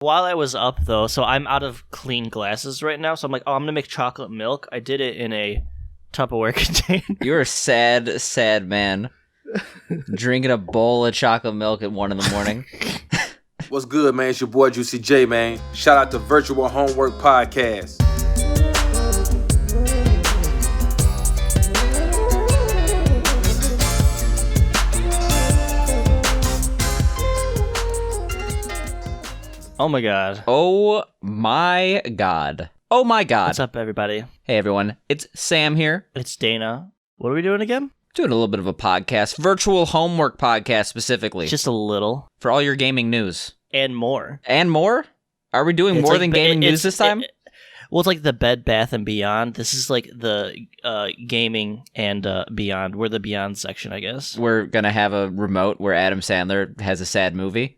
While I was up, though, so I'm out of clean glasses right now, so I'm like, I'm going to make chocolate milk. I did it in a Tupperware container. You're a sad, sad man. Drinking a bowl of chocolate milk at 1 a.m. What's good, man? It's your boy Juicy J, man. Shout out to Virtual Homework Podcast. Oh my god. Oh my god. Oh my god. What's up, everybody? Hey, everyone. It's Sam here. It's Dana. What are we doing again? Doing a little bit of a podcast. Virtual Homework Podcast, specifically. Just a little. For all your gaming news. And more. And more? Are we doing more than gaming news this time? Well, it's like the Bed Bath & Beyond. This is like the gaming and beyond. We're the beyond section, I guess. We're going to have a remote where Adam Sandler has a sad movie.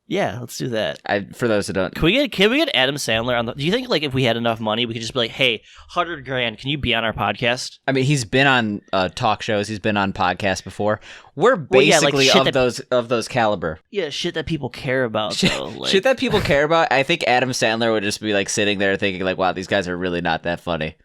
Yeah, let's do that. For those who don't... Can we get Adam Sandler on the... Do you think, like, if we had enough money, we could just be like, hey, $100,000, can you be on our podcast? I mean, he's been on talk shows. He's been on podcasts before. We're basically of those caliber. Yeah, shit that people care about, though. Like... Shit that people care about. I think Adam Sandler would just be, like, sitting there thinking, like, wow, these guys are really not that funny.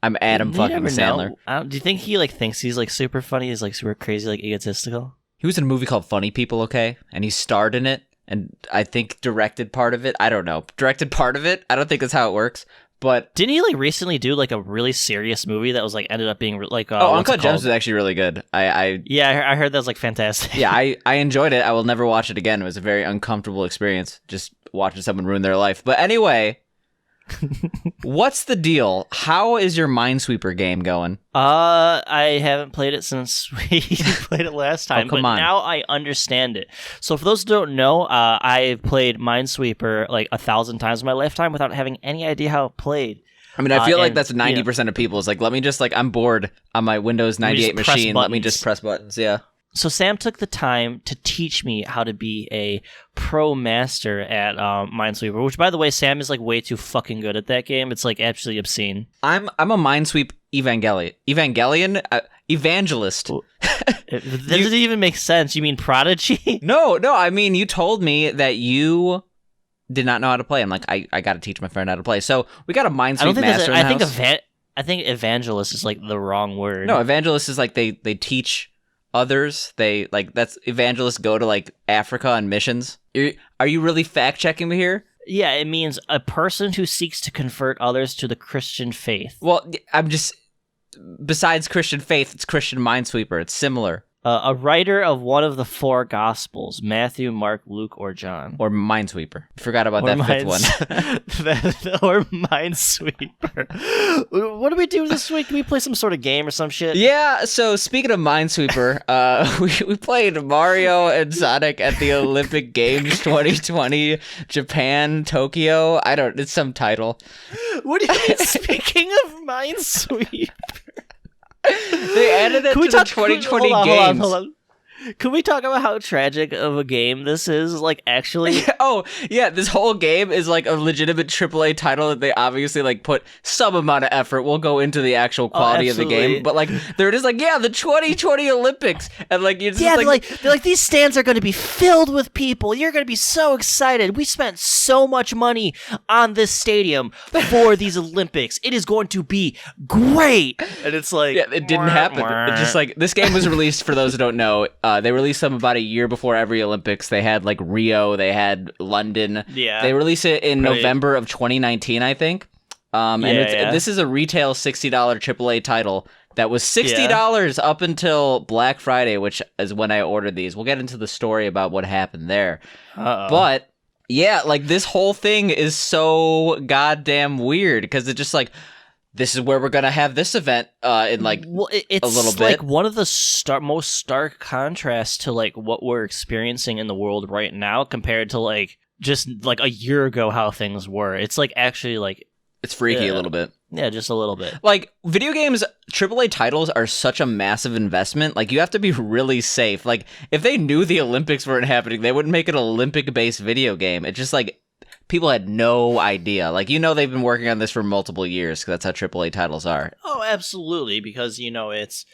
I'm Adam fucking Sandler. Do you think he, like, thinks he's, like, super funny? He's, like, super crazy, like, egotistical? He was in a movie called Funny People, okay? And he starred in it. And I think directed part of it. I don't know. Directed part of it. I don't think that's how it works. But didn't he like recently do like a really serious movie that was like ended up being like Uncut Gems was actually really good. I heard that was like fantastic. Yeah, I enjoyed it. I will never watch it again. It was a very uncomfortable experience just watching someone ruin their life. But anyway, what's the deal? How is your Minesweeper game going? I haven't played it since we played it last time, but now I understand it. So for those who don't know, I've played Minesweeper like 1,000 times in my lifetime without having any idea how it played. I mean, I feel like that's 90% of people. It's like, let me just I'm bored on my Windows 98 machine. Let me just press buttons. Yeah. So Sam took the time to teach me how to be a pro master at Minesweeper, which, by the way, Sam is like way too fucking good at that game. It's like absolutely obscene. I'm a Minesweep evangelist. That doesn't even make sense. You mean prodigy? No. I mean, you told me that you did not know how to play. I'm like, I got to teach my friend how to play. So we got a Minesweep master in the house. I think evangelist is like the wrong word. No, evangelist is like they teach others. They like that's evangelists go to like Africa on missions. Are you really fact checking me here? Yeah, it means a person who seeks to convert others to the Christian faith. Well, I'm just besides Christian faith, it's Christian Minesweeper. It's similar. A writer of one of the 4 Gospels: Matthew, Mark, Luke, or John. Or Minesweeper. Forgot about that fifth one. Or Minesweeper. What do we do this week? Do we play some sort of game or some shit? Yeah, so speaking of Minesweeper, we played Mario and Sonic at the Olympic Games 2020, Japan, Tokyo. It's some title. What do you mean, speaking of Minesweeper? They added it to the 2020 games. Hold on. Can we talk about how tragic of a game this is? Like, actually... Oh, yeah, this whole game is like a legitimate AAA title that they obviously like put some amount of effort. We'll go into the actual quality of the game. But like, there it is like, yeah, the 2020 Olympics. And like, you're just they're like, these stands are going to be filled with people. You're going to be so excited. We spent so much money on this stadium for these Olympics. It is going to be great. And it's like... Yeah, it didn't happen. It's just like, this game was released, for those who don't know, they released them about a year before every Olympics. They had like Rio, they had London. Yeah. They released it in November of 2019, I think. This is a retail $60 AAA title that was $60 up until Black Friday, which is when I ordered these. We'll get into the story about what happened there. Uh-oh. But yeah, like this whole thing is so goddamn weird because it's just like, this is where we're going to have this event in like a little bit. It's like one of the most stark contrasts to like what we're experiencing in the world right now compared to like just like a year ago how things were. It's like actually like... It's freaky a little bit. Yeah, just a little bit. Like video games, AAA titles are such a massive investment. Like you have to be really safe. Like if they knew the Olympics weren't happening, they wouldn't make an Olympic-based video game. It's just like... People had no idea. Like, they've been working on this for multiple years because that's how AAA titles are. Oh, absolutely. Because, it's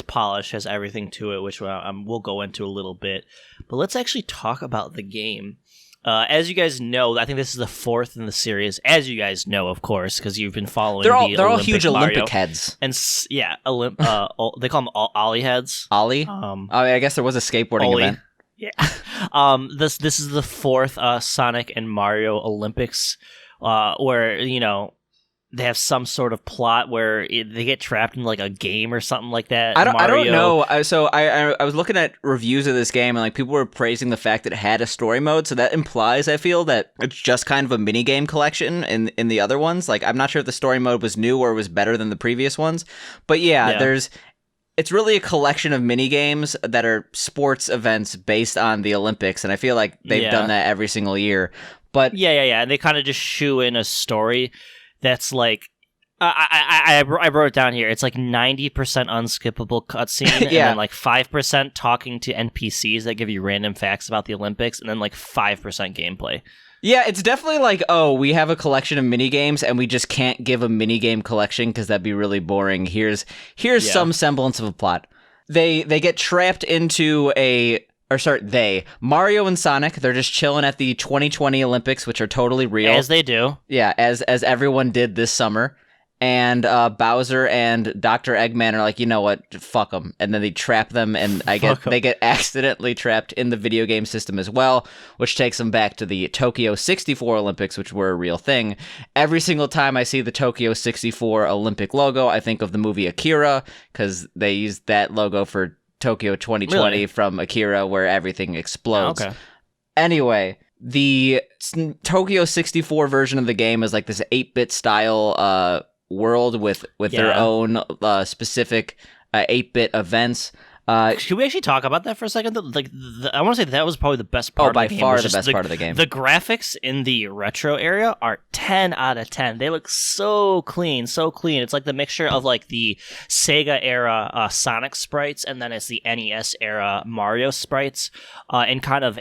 polished, has everything to it, which we'll go into a little bit. But let's actually talk about the game. As you guys know, I think this is the 4th in the series. As you guys know, of course, because you've been following. They're all Olympic huge Mario. Olympic heads. And they call them Ollie heads. Ollie. I guess there was a skateboarding event. Yeah. This is the 4th Sonic and Mario Olympics, where they have some sort of plot where they get trapped in like a game or something like that. I don't know. So I was looking at reviews of this game, and like people were praising the fact that it had a story mode. So that implies, I feel, that it's just kind of a mini game collection in the other ones. Like I'm not sure if the story mode was new or was better than the previous ones, but it's really a collection of mini games that are sports events based on the Olympics, and I feel like they've done that every single year. But and they kind of just shoe in a story that's like, I wrote it down here. It's like 90% unskippable cutscene, and then like 5% talking to NPCs that give you random facts about the Olympics, and then like 5% gameplay. Yeah, it's definitely like, oh, we have a collection of mini games, and we just can't give a mini game collection because that'd be really boring. Here's some semblance of a plot. They get trapped into Mario and Sonic, they're just chilling at the 2020 Olympics, which are totally real. As they do. Yeah, as everyone did this summer. And Bowser and Dr. Eggman are like, you know what, fuck them. And then they trap them, and they get accidentally trapped in the video game system as well, which takes them back to the Tokyo 64 Olympics, which were a real thing. Every single time I see the Tokyo 64 Olympic logo, I think of the movie Akira, because they used that logo for Tokyo 2020 from Akira, where everything explodes. Oh, okay. Anyway, the Tokyo 64 version of the game is like this 8-bit style world with their own specific 8-bit events. Should we actually talk about that for a second? Like, I want to say that was probably the best part. By far the best part of the game. The graphics in the retro area are 10 out of 10. They look so clean, so clean. It's like the mixture of like the Sega era Sonic sprites, and then it's the NES era Mario sprites, in kind of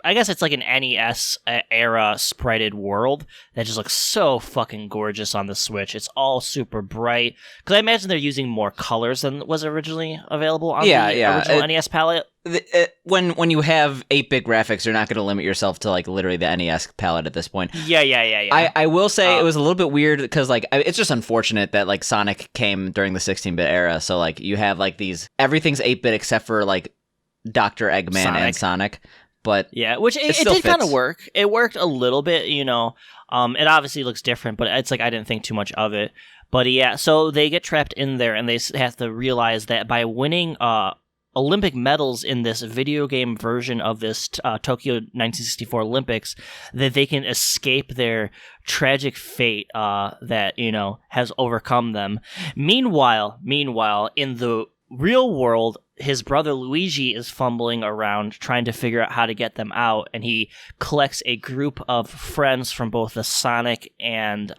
I guess it's like an NES era sprited world that just looks so fucking gorgeous on the Switch. It's all super bright. Because I imagine they're using more colors than was originally available on the original NES palette. When you have 8-bit graphics, you're not going to limit yourself to like literally the NES palette at this point. Yeah. I will say it was a little bit weird because like it's just unfortunate that like Sonic came during the 16-bit era. So like you have like everything's 8-bit except for like Dr. Eggman and Sonic. But which it did kind of work. It worked a little bit, It obviously looks different, but it's like I didn't think too much of it. But so they get trapped in there, and they have to realize that by winning Olympic medals in this video game version of this Tokyo 1964 Olympics, that they can escape their tragic fate that has overcome them. Meanwhile, in the real world, his brother Luigi is fumbling around trying to figure out how to get them out, and he collects a group of friends from both the Sonic and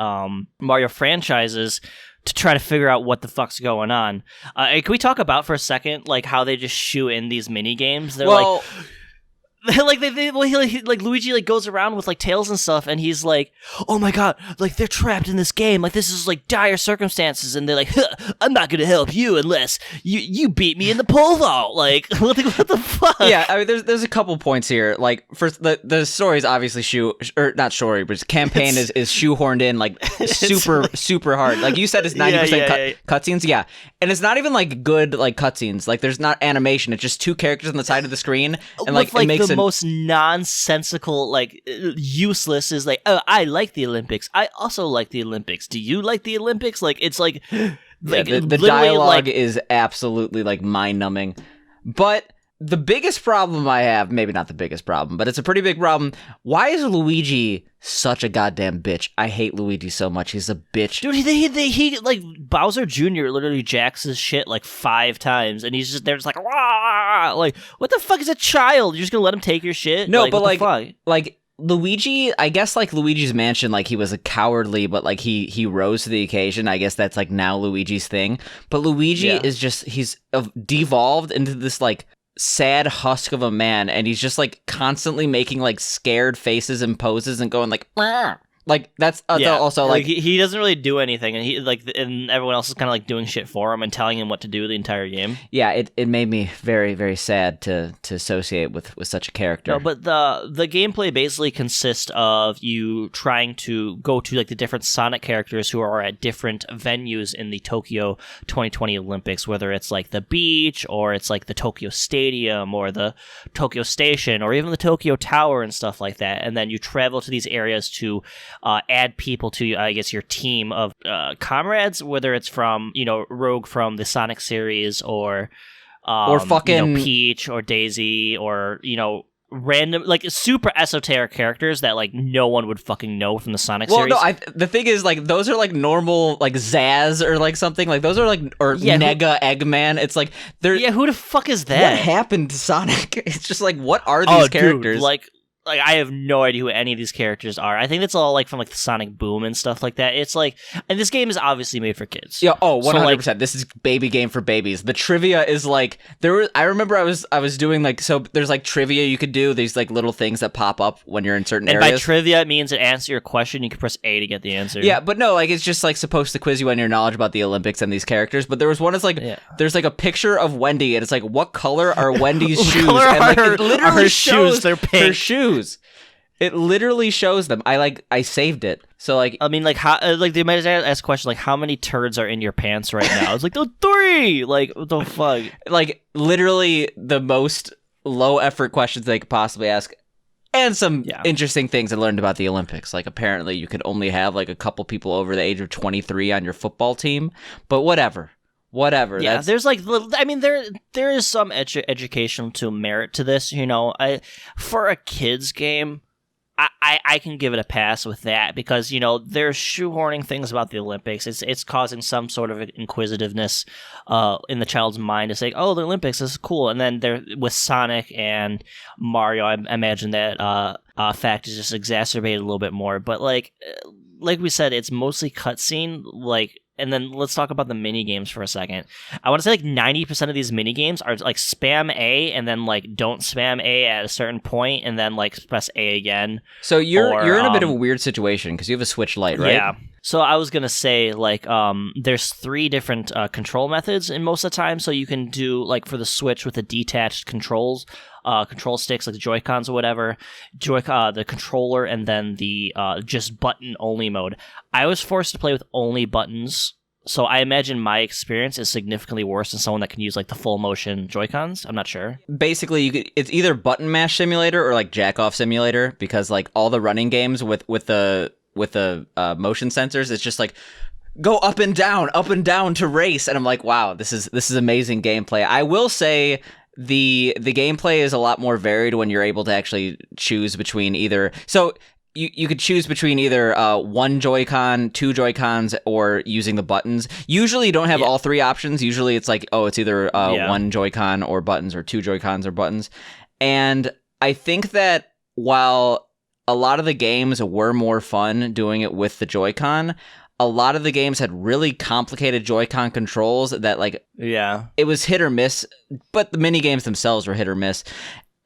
Mario franchises to try to figure out what the fuck's going on. Can we talk about for a second like how they just shoe in these mini games? They're like Luigi like goes around with like tails and stuff, and he's like, oh my god, like they're trapped in this game, like this is like dire circumstances, and they're like, I'm not gonna help you unless you beat me in the pole vault. Like what the fuck? Yeah, I mean there's a couple points here. Like first, the story is obviously but campaign is shoehorned in like super hard. Like you said, it's 90% cutscenes. Yeah, and it's not even like good like cutscenes. Like there's not animation. It's just two characters on the side of the screen, and like it makes the most nonsensical, like useless is like, oh, I like the Olympics. I also like the Olympics. Do you like the Olympics? Like it's like, the dialogue is absolutely like mind numbing. But the biggest problem I have, maybe not the biggest problem, but it's a pretty big problem. Why is Luigi such a goddamn bitch? I hate Luigi so much. He's a bitch. Dude, he like Bowser Jr. literally jacks his shit like 5 times, and he's just there just like, wah! Like, what the fuck is a child? You're just gonna let him take your shit? No, but like Luigi, I guess like Luigi's Mansion, like he was a cowardly, but like he rose to the occasion. I guess that's like now Luigi's thing. But Luigi is just, he's devolved into this like sad husk of a man, and he's just like constantly making like scared faces and poses and going like, wah, Like that's also like he doesn't really do anything, and everyone else is kind of like doing shit for him and telling him what to do the entire game. Yeah, it made me very, very sad to associate with such a character. No, but the gameplay basically consists of you trying to go to like the different Sonic characters who are at different venues in the Tokyo 2020 Olympics, whether it's like the beach or it's like the Tokyo Stadium or the Tokyo Station or even the Tokyo Tower and stuff like that. And then you travel to these areas to add people to, I guess, your team of comrades, whether it's from, Rogue from the Sonic series or fucking Peach or Daisy or, random, like, super esoteric characters that, like, no one would fucking know from the Sonic series. Well, no, the thing is, like, those are, like, normal, like, Zaz or, like, something. Like, those are, like, or Nega Eggman. It's, like, they're... Yeah, who the fuck is that? What happened to Sonic? It's just, like, what are these characters? Dude, like, I have no idea who any of these characters are. I think it's all, like, from, like, the Sonic Boom and stuff like that. It's, like... And this game is obviously made for kids. Yeah, 100%. This is baby game for babies. The trivia is, like... I remember I was doing, like... So, there's, like, trivia you could do. These, like, little things that pop up when you're in certain areas. And by trivia, it means to answer your question, you can press A to get the answer. Yeah, but no, like, it's just, like, supposed to quiz you on your knowledge about the Olympics and these characters. But there was one that's, like... Yeah. There's, like, a picture of Wendy, and it's, like, what color are Wendy's shoes? What color and, like, are it literally her shows shoes? They're pink. Her shoes. It literally shows them. I saved it. So like, I mean, like how, like they might ask a question like, how many turds are in your pants right now? It's like, the 3. Like, what the fuck? Like literally the most low effort questions they could possibly ask, and some interesting things I learned about the Olympics. Like apparently you could only have like a couple people over the age of 23 on your football team, but whatever. Yeah, there's like, I mean, there is some educational to merit to this. For a kids game. I can give it a pass with that because, they're shoehorning things about the Olympics. It's causing some sort of inquisitiveness in the child's mind to say, oh, the Olympics, this is cool. And then they're with Sonic and Mario, I imagine that fact is just exacerbated a little bit more. But like we said, it's mostly cutscene, and then let's talk about the mini games for a second. I want to say like 90% of these mini games are like spam A and then like don't spam A at a certain point and then like press A again. So you're in a bit of a weird situation because you have a Switch Lite, right? Yeah. So I was gonna say like there's 3 different control methods in most of the time. So you can do like for the Switch with the detached control sticks like the Joy-Cons or whatever, the controller, and then the just button only mode. I was forced to play with only buttons, so I imagine my experience is significantly worse than someone that can use like the full motion Joy-Cons. I'm not sure. Basically, it's either button mash simulator or like jack off simulator because like all the running games with the motion sensors, it's just like go up and down to race, and I'm like, wow, this is amazing gameplay. I will say. The gameplay is a lot more varied when you're able to actually choose between either. So you could choose between either 1 Joy-Con, 2 Joy-Cons, or using the buttons. Usually you don't have all 3 options. Usually it's like, it's either 1 Joy-Con or buttons or 2 Joy-Cons or buttons. And I think that while a lot of the games were more fun doing it with the Joy-Con, a lot of the games had really complicated Joy-Con controls that, like, it was hit or miss, but the mini games themselves were hit or miss.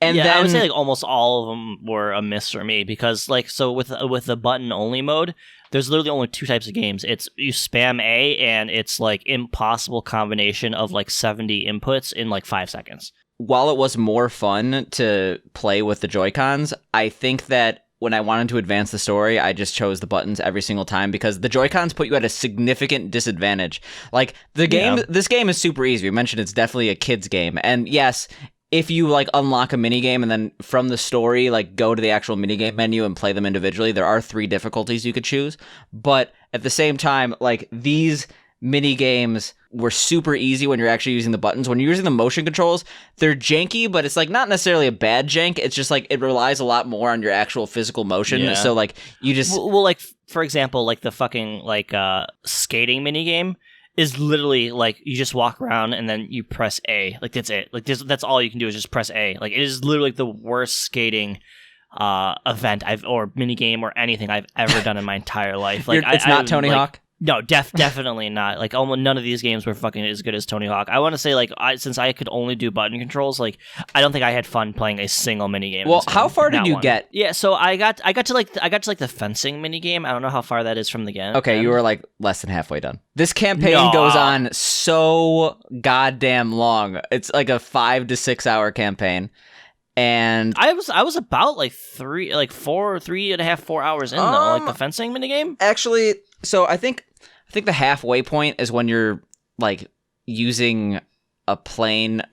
And then, I would say like almost all of them were a miss for me because, like, so with the button only mode, there's literally only 2 types of games. It's you spam A, and it's like impossible combination of like 70 inputs in like 5 seconds. While it was more fun to play with the Joy-Cons, I think that when I wanted to advance the story, I just chose the buttons every single time because the Joy-Cons put you at a significant disadvantage. Like, this game is super easy. We mentioned it's definitely a kid's game. And yes, if you, like, unlock a minigame and then from the story, like, go to the actual minigame menu and play them individually, there are 3 difficulties you could choose. But at the same time, like, these mini games were super easy when you're actually using the buttons. When you're using the motion controls, they're janky, but it's like not necessarily a bad jank. It's just like it relies a lot more on your actual physical motion. Yeah. So like you just like for example, like the fucking like skating mini game is literally like you just walk around and then you press A. Like that's it. Like that's all you can do is just press A. Like it is literally the worst skating event or mini game or anything I've ever done in my entire life. Like it's not Tony Hawk. No, definitely not. Like, almost none of these games were fucking as good as Tony Hawk. I want to say, like, since I could only do button controls, like, I don't think I had fun playing a single minigame. Well, how far did you get? Yeah, so I got to the fencing minigame. I don't know how far that is from the game. Okay, you were like less than halfway done. This campaign goes on so goddamn long. It's like a 5 to 6 hour campaign. And I was about like 3.5, 4 hours in though, like the fencing minigame. Actually, so I think the halfway point is when you're like using a plane.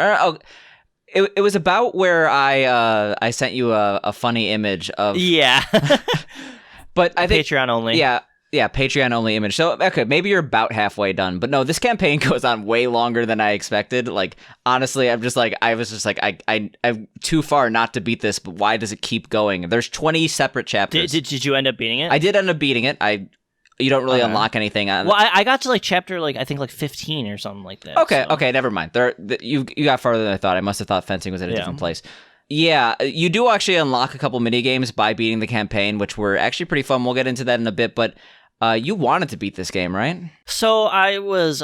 It was about where I sent you a funny image of. Yeah. But I think Patreon only. Yeah, Patreon only image. So, okay, maybe you're about halfway done. But no, this campaign goes on way longer than I expected. Like, honestly, I was just like, I'm too far not to beat this, but why does it keep going? There's 20 separate chapters. Did you end up beating it? I did end up beating it. You don't really unlock anything on. Well, I got to like chapter I think 15 or something like that. Okay, never mind. You got farther than I thought. I must have thought fencing was at a different place. Yeah, you do actually unlock a couple mini games by beating the campaign, which were actually pretty fun. We'll get into that in a bit, but you wanted to beat this game, right? So I was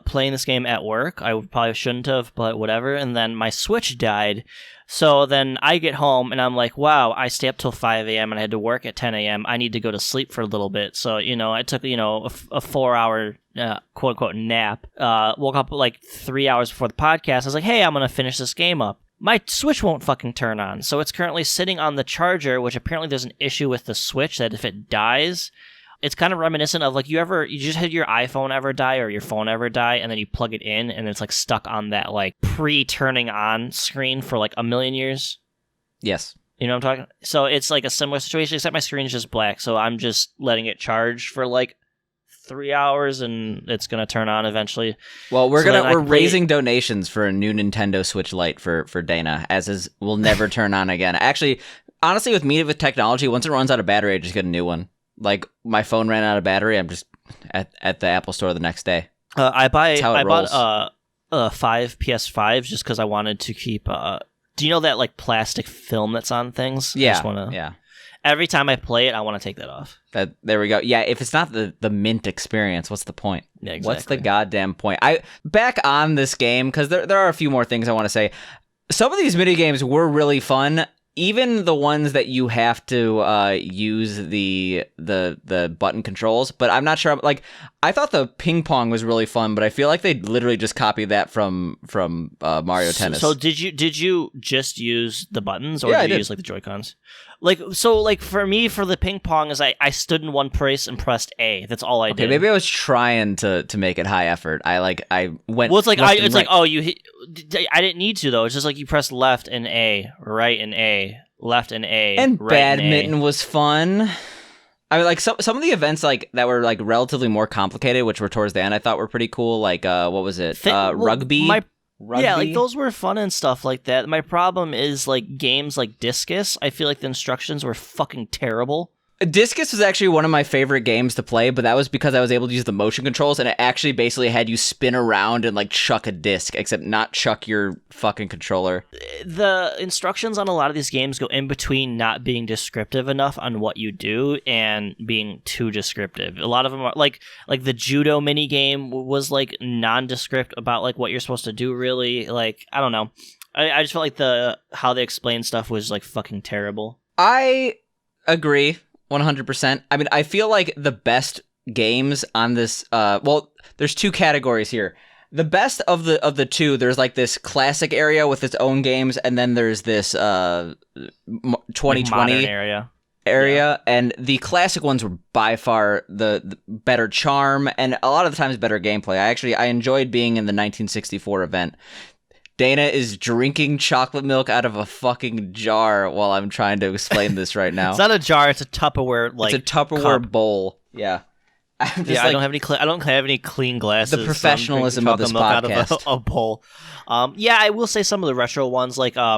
playing this game at work. I probably shouldn't have, but whatever. And then my Switch died. So then I get home and I'm like, wow, I stay up till 5 a.m. and I had to work at 10 a.m. I need to go to sleep for a little bit. So, I took, a 4-hour quote unquote nap. Woke up like 3 hours before the podcast. I was like, hey, I'm going to finish this game up. My Switch won't fucking turn on. So it's currently sitting on the charger, which apparently there's an issue with the Switch that if it dies, it's kind of reminiscent of like you just had your iPhone ever die or your phone ever die and then you plug it in and it's like stuck on that like pre-turning on screen for like a million years. Yes. You know what I'm talking? So it's like a similar situation except my screen is just black. So I'm just letting it charge for like 3 hours and it's going to turn on eventually. Well, we're raising donations for a new Nintendo Switch Lite for Dana will never turn on again. Actually, honestly with technology, once it runs out of battery, I just get a new one. Like, my phone ran out of battery, I'm just at the Apple store the next day. I bought 5 PS5s just because I wanted to keep... do you know that, like, plastic film that's on things? Yeah, yeah. Every time I play it, I want to take that off. There we go. Yeah, if it's not the mint experience, what's the point? Yeah, exactly. What's the goddamn point? Back on this game, because there are a few more things I want to say. Some of these minigames were really fun. Even the ones that you have to use the button controls, but I'm not sure. Like, I thought the ping pong was really fun, but I feel like they literally just copied that from Mario Tennis. So did you just use the buttons, or did you use like the Joy-Cons? Like for me, for the ping pong, is I stood in one place and pressed A. That's all I did. Maybe I was trying to make it high effort. I went. Well, it's like you hit. I didn't need to though. It's just like you press left and A, right and A, left and A. And right badminton and A. was fun. I mean, like some of the events like that were like relatively more complicated, which were towards the end. I thought were pretty cool. Like what was it? Rugby. Rugby? Yeah, like those were fun and stuff like that. My problem is like games like Discus. I feel like the instructions were fucking terrible. Discus was actually one of my favorite games to play, but that was because I was able to use the motion controls, and it actually basically had you spin around and like chuck a disc, except not chuck your fucking controller. The instructions on a lot of these games go in between not being descriptive enough on what you do and being too descriptive. A lot of them are like the judo mini game was like nondescript about like what you're supposed to do. Really, like I don't know. I just felt like how they explain stuff was like fucking terrible. I agree. 100%. I mean, I feel like the best games on this, there's two categories here. The best of the two, there's like this classic area with its own games, and then there's this 2020 area. Yeah. And the classic ones were by far the better charm, and a lot of the times better gameplay. I enjoyed being in the 1964 event. Dana is drinking chocolate milk out of a fucking jar while I'm trying to explain this right now. It's not a jar; it's a Tupperware. It's a Tupperware cup. Bowl. Yeah. I don't have any clean glasses. The professionalism of this podcast. Out of a bowl. I will say some of the retro ones, like I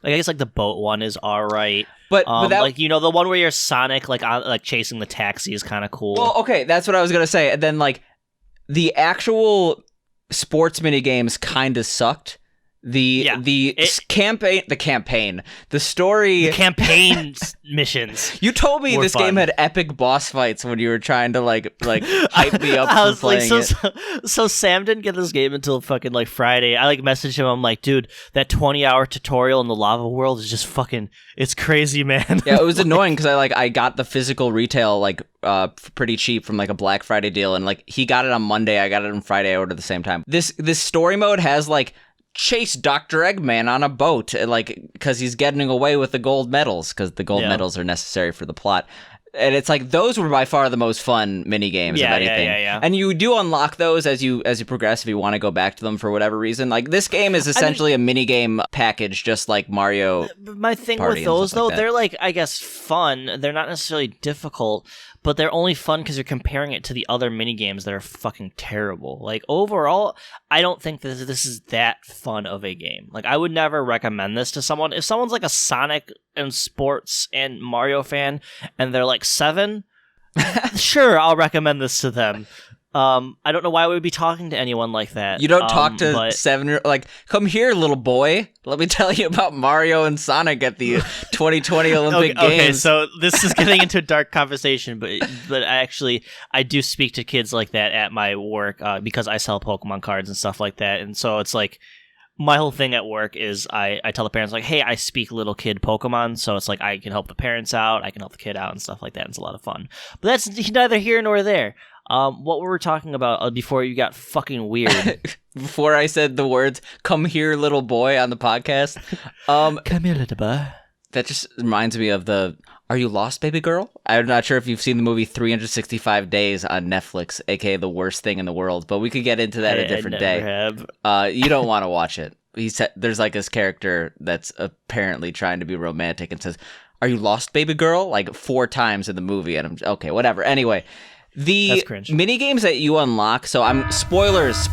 guess like the boat one is all right. But that, like the one where you're Sonic, like chasing the taxi is kind of cool. Well, okay, that's what I was gonna say. And then like the actual sports mini games kind of sucked. The campaign, the story, the campaign missions. You told me this game had epic boss fights when you were trying to like hype me up for playing it. So Sam didn't get this game until fucking like Friday. I like messaged him. I'm like, dude, that 20-hour tutorial in the lava world is just fucking. It's crazy, man. Yeah, it was annoying because I got the physical retail like pretty cheap from like a Black Friday deal, and like he got it on Monday, I got it on Friday. I ordered at the same time. This story mode has like. Chase Dr. Eggman on a boat, like, because he's getting away with the gold medals, because the gold medals are necessary for the plot. And it's like, those were by far the most fun mini games of anything. Yeah. And you do unlock those as you progress if you want to go back to them for whatever reason. Like, this game is essentially a mini game package, just like Mario. My thing with those, though, they're like, I guess, fun. They're not necessarily difficult, but they're only fun because you're comparing it to the other mini games that are fucking terrible. Like, overall, I don't think this is that fun of a game. Like, I would never recommend this to someone. If someone's like a Sonic and sports and Mario fan, and they're like 7, sure, I'll recommend this to them. I don't know why we would be talking to anyone like that. You don't talk to 7 like, come here, little boy. Let me tell you about Mario and Sonic at the 2020 Olympic Games. Okay, so this is getting into a dark conversation, but I do speak to kids like that at my work because I sell Pokemon cards and stuff like that, and so it's like. My whole thing at work is I tell the parents, like, hey, I speak little kid Pokemon, so it's like I can help the parents out, I can help the kid out and stuff like that. It's a lot of fun. But that's neither here nor there. What were we talking about before you got fucking weird? Before I said the words, come here, little boy, on the podcast. Come here, little boy. That just reminds me of Are You Lost, Baby Girl? I'm not sure if you've seen the movie 365 Days on Netflix, aka The Worst Thing in the World, but we could get into that a different day. Have. You don't want to watch it. He said there's like this character that's apparently trying to be romantic and says, "Are you lost, baby girl?" like 4 times in the movie, and I'm okay, whatever. Anyway, the mini games that you unlock. So I'm spoilers,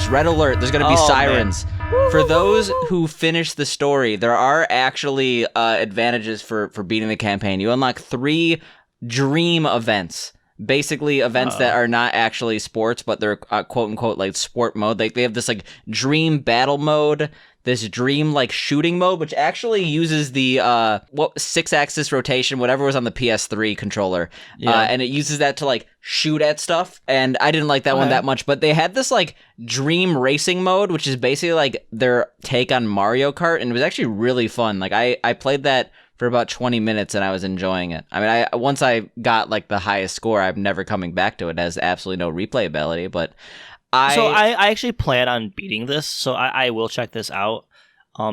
red alert. There's gonna be sirens. For those who finish the story, there are actually advantages for beating the campaign. You unlock 3 dream events. Basically, events that are not actually sports, but they're quote unquote like sport mode. They have this like dream battle mode, this dream like shooting mode, which actually uses the 6-axis rotation, whatever was on the PS3 controller, and it uses that to like shoot at stuff. And I didn't like that one that much, but they had this like dream racing mode, which is basically like their take on Mario Kart, and it was actually really fun. Like I played that for about 20 minutes and I was enjoying it. I mean, once I got like the highest score, I'm never coming back to it. It has absolutely no replayability, but I actually plan on beating this, so I will check this out.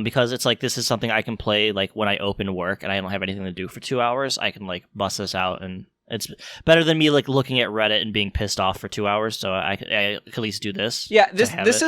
Because it's like, this is something I can play like when I open work and I don't have anything to do for 2 hours. I can like bust this out, and it's better than me like looking at Reddit and being pissed off for 2 hours. So I can at least do this. Yeah, this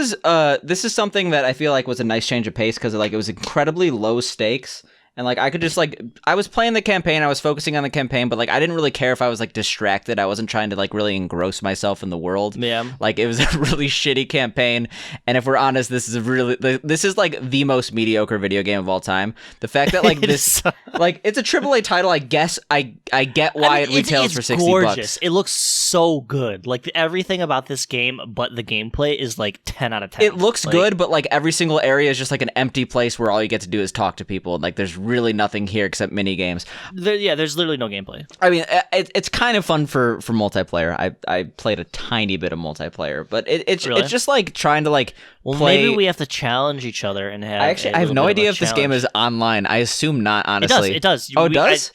is something that I feel like was a nice change of pace because like it was incredibly low stakes. And, like, I could just, like, I was playing the campaign, I was focusing on the campaign, but, like, I didn't really care if I was, like, distracted. I wasn't trying to, like, really engross myself in the world. Yeah. Like, it was a really shitty campampagn, and if we're honest, this is, like, the most mediocre video game of all time. The fact that, like, this, like, it's a AAA title, I guess I get why it retails for $60. Gorgeous. It looks so good. Like, everything about this game, but the gameplay is, like, 10 out of 10. It looks good, but, like, every single area is just, like, an empty place where all you get to do is talk to people. Like, there's really nothing here except mini games. There's literally no gameplay. I mean, it's kind of fun for multiplayer. I played a tiny bit of multiplayer, but it's just like trying to like play. Maybe we have to challenge each other and have. I have no idea if this game is online. I assume not. Honestly, it does. Oh, it does.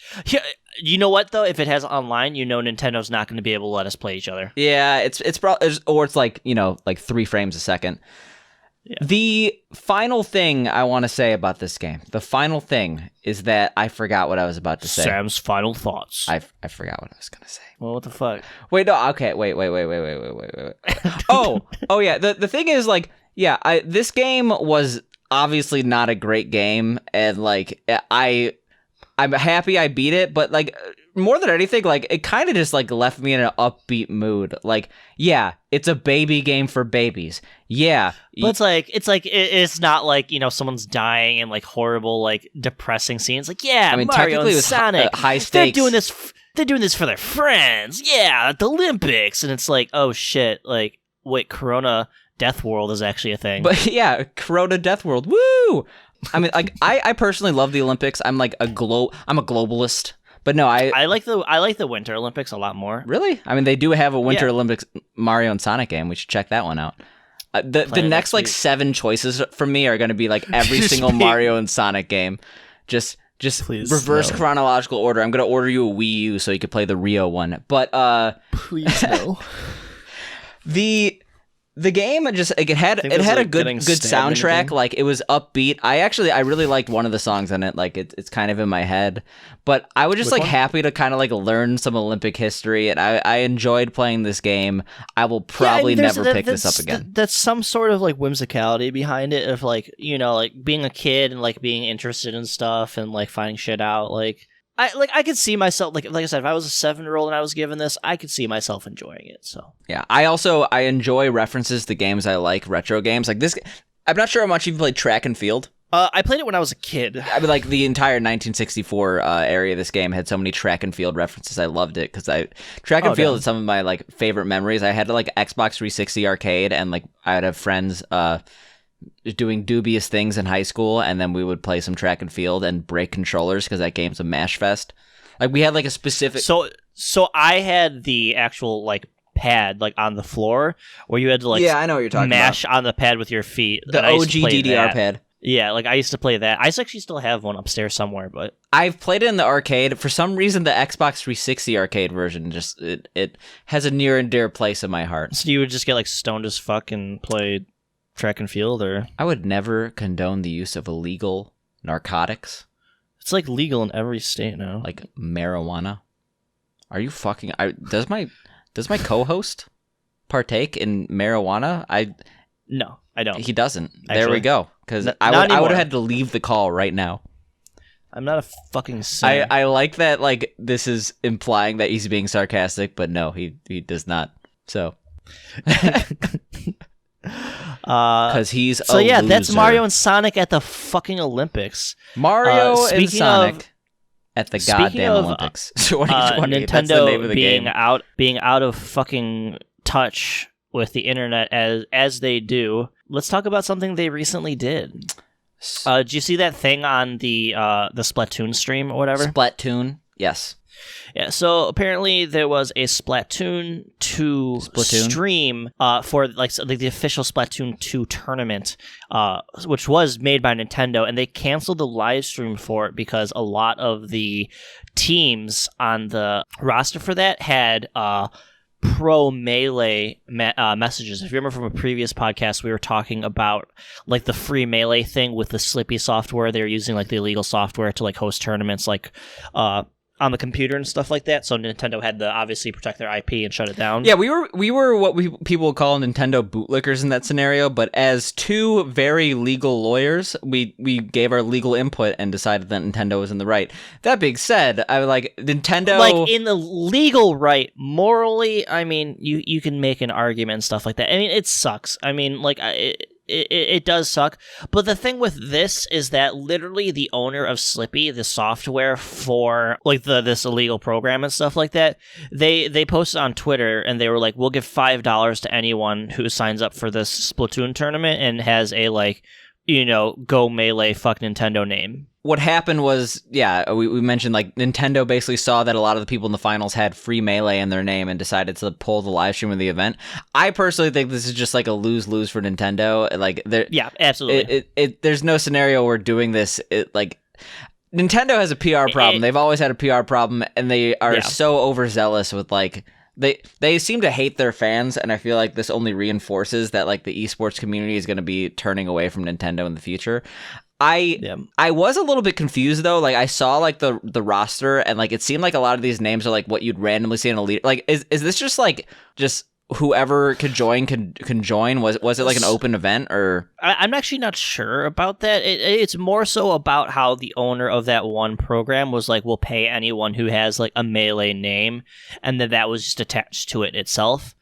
You know what though? If it has online, you know Nintendo's not going to be able to let us play each other. Yeah, it's probably, or it's like, you know, like 3 frames a second. Yeah. The final thing I want to say about this game, is that I forgot what I was about to say. Sam's final thoughts. I forgot what I was going to say. Well, what the fuck? Wait, no, okay, wait. Oh yeah, the thing is, like, yeah, this game was obviously not a great game, and, like, I'm happy I beat it, but, like, more than anything, like, it kind of just, like, left me in an upbeat mood. Like, yeah, it's a baby game for babies. Yeah. But it's not like, you know, someone's dying and, like, horrible, like, depressing scenes. Like, yeah, I mean, Mario and Sonic, high stakes. They're doing this for their friends. Yeah, at the Olympics. And it's like, oh, shit, like, wait, Corona Death World is actually a thing. But yeah, Corona Death World. Woo! I mean, like I personally love the Olympics. I'm like I'm a globalist. But no, I like the Winter Olympics a lot more. Really? I mean, they do have a Winter Olympics Mario and Sonic game. We should check that one out. The next like 7 choices from me are going to be like every single Mario and Sonic game. Just please, reverse chronological order. I'm going to order you a Wii U so you can play the Rio one. But please no. The game it had a good soundtrack. Like it was upbeat. I really liked one of the songs in it. Like it's kind of in my head, but I was just happy to kind of like learn some Olympic history, and I enjoyed playing this game. I will probably never pick this up again. That's some sort of like whimsicality behind it of like, you know, like being a kid and like being interested in stuff and like finding shit out. Like I could see myself, like I said, if I was a 7-year-old and I was given this, I could see myself enjoying it. So yeah, I enjoy references to games I like, retro games like this. I'm not sure how much you've played Track and Field. I played it when I was a kid. I mean, like the entire 1964 area of this game had so many Track and Field references. I loved it because Track and Field is some of my like favorite memories. I had like Xbox 360 arcade, and like I would have friends doing dubious things in high school, and then we would play some Track and Field and break controllers because that game's a mash fest. Like we had like a specific. So I had the actual like pad like on the floor where you had to like I know what you're talking mash about. On the pad with your feet. The OG DDR pad. Yeah, like I used to play that. I actually still have one upstairs somewhere, but I've played it in the arcade. For some reason, the Xbox 360 arcade version just it has a near and dear place in my heart. So you would just get like stoned as fuck and play Track and Field, or I would never condone the use of illegal narcotics. It's like legal in every state now. Like marijuana. Are you fucking? Does my co-host partake in marijuana? No, I don't. He doesn't. Actually, there we go. Because I would have had to leave the call right now. I'm not a fucking saint. I like that. Like this is implying that he's being sarcastic, but no, he does not. So. Because he's a loser. That's Mario and Sonic at the fucking Olympics. Mario and Sonic at the goddamn Olympics. Nintendo that's the name of the game. being out of fucking touch with the internet as they do. Let's talk about something they recently did. Did you see that thing on the Splatoon stream or whatever? Splatoon, yes. Yeah, so apparently there was a Splatoon 2 stream for like the official Splatoon 2 tournament, which was made by Nintendo, and they canceled the live stream for it because a lot of the teams on the roster for that had pro Melee messages. If you remember from a previous podcast, we were talking about like the free Melee thing with the Slippy software. They were using like the illegal software to like host tournaments like on the computer and stuff like that. So Nintendo had to obviously protect their IP and shut it down. Yeah, we were what people would call Nintendo bootlickers in that scenario, but as two very legal lawyers, we gave our legal input and decided that Nintendo was in the right. That being said, I like Nintendo like in the legal right, morally, I mean, you can make an argument and stuff like that. I mean, it sucks. I mean, like it does suck. But the thing with this is that literally the owner of Slippy, the software for like this illegal program and stuff like that, they posted on Twitter and they were like, we'll give $5 to anyone who signs up for this Splatoon tournament and has a like, you know, Go Melee fuck Nintendo name. What happened was, we mentioned like Nintendo basically saw that a lot of the people in the finals had free Melee in their name and decided to pull the live stream of the event. I personally think this is just like a lose-lose for Nintendo. Like, yeah, absolutely. There's no scenario where doing this. Like, Nintendo has a PR problem. They've always had a PR problem, and they are so overzealous with like. They seem to hate their fans, and I feel like this only reinforces that like the esports community is going to be turning away from Nintendo in the future. I was a little bit confused though. Like I saw like the roster, and like it seemed like a lot of these names are like what you'd randomly see in a leader. Like is this just whoever could join can join? Was it like an open event or? I'm actually not sure about that. It's more so about how the owner of that one program was like, we'll pay anyone who has like a Melee name, and that was just attached to it itself.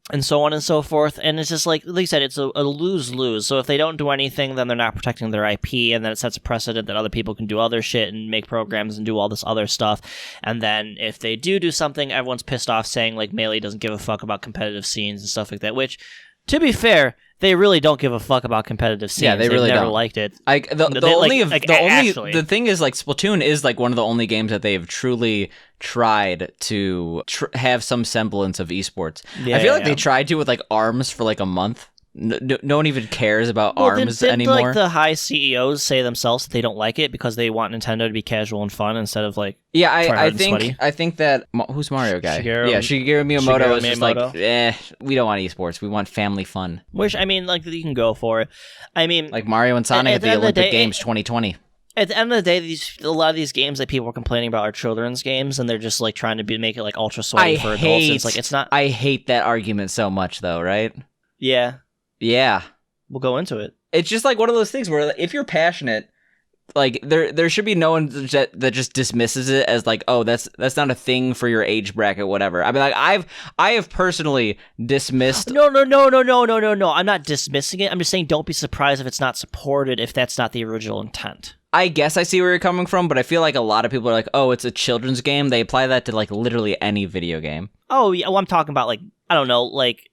and so on and so forth. And it's just like you said, it's a lose-lose. So if they don't do anything, then they're not protecting their IP, and then it sets a precedent that other people can do other shit and make programs and do all this other stuff. And then if they do something, everyone's pissed off saying like Melee doesn't give a fuck about competitive scenes and stuff like that, which, to be fair, they really don't give a fuck about competitive scenes. Yeah, they really never don't. liked it. The thing is, like, Splatoon is like one of the only games that they've truly tried to have some semblance of esports. I feel like they tried to with like ARMS for like a month. No one even cares about ARMS anymore. Like the high CEOs say themselves that they don't like it because they want Nintendo to be casual and fun instead of like I think that who's Mario guy? Shigeru Miyamoto is just like we don't want esports. We want family fun. Which I mean, like you can go for it. I mean, like Mario and Sonic at the Olympic Games 2020. At the end of the day, a lot of these games that people are complaining about are children's games, and they're just like trying to make it like ultra sweaty for adults. It's like it's not. I hate that argument so much, though. Right? Yeah. Yeah. We'll go into it. It's just like one of those things where if you're passionate, like there should be no one that just dismisses it as like, oh, that's not a thing for your age bracket, whatever. I mean, like I have personally dismissed. No. I'm not dismissing it. I'm just saying don't be surprised if it's not supported if that's not the original intent. I guess I see where you're coming from, but I feel like a lot of people are like, oh, it's a children's game. They apply that to like literally any video game. Oh yeah, well, I'm talking about like I don't know, like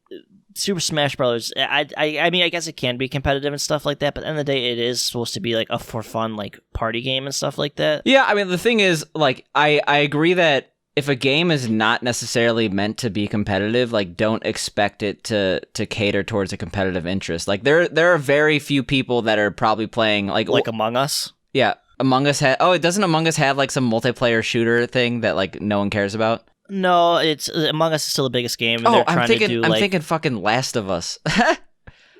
Super Smash Brothers. I mean, I guess it can be competitive and stuff like that, but at the end of the day, it is supposed to be like a for fun like party game and stuff like that. Yeah, I mean, the thing is, like, I agree that if a game is not necessarily meant to be competitive, like, don't expect it to cater towards a competitive interest. Like, there are very few people that are probably playing like Among Us. Yeah, Among Us doesn't Among Us have like some multiplayer shooter thing that like no one cares about? No, it's Among Us is still the biggest game. And I'm thinking fucking Last of Us.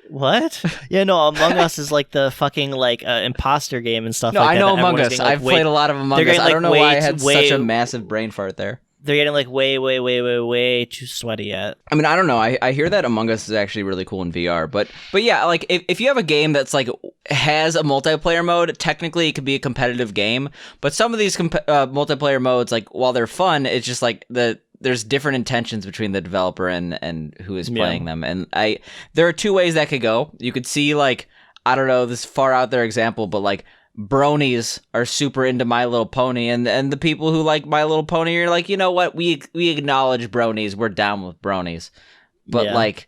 What? Yeah, no, Among Us is like the fucking like imposter game and stuff. No, like I that. know Among Us. I've played a lot of Among Us. I don't know why I had such a massive brain fart there. They're getting like way too sweaty yet. I mean, I don't know. I hear that Among Us is actually really cool in VR, but yeah, like if you have a game that's like has a multiplayer mode, technically it could be a competitive game. But some of these multiplayer modes, like while they're fun, it's just like there's different intentions between the developer and who is playing them. And there are two ways that could go. You could see like, I don't know, this far out there example, but like bronies are super into My Little Pony, and the people who like My Little Pony are like, you know what, we acknowledge bronies, we're down with bronies. But like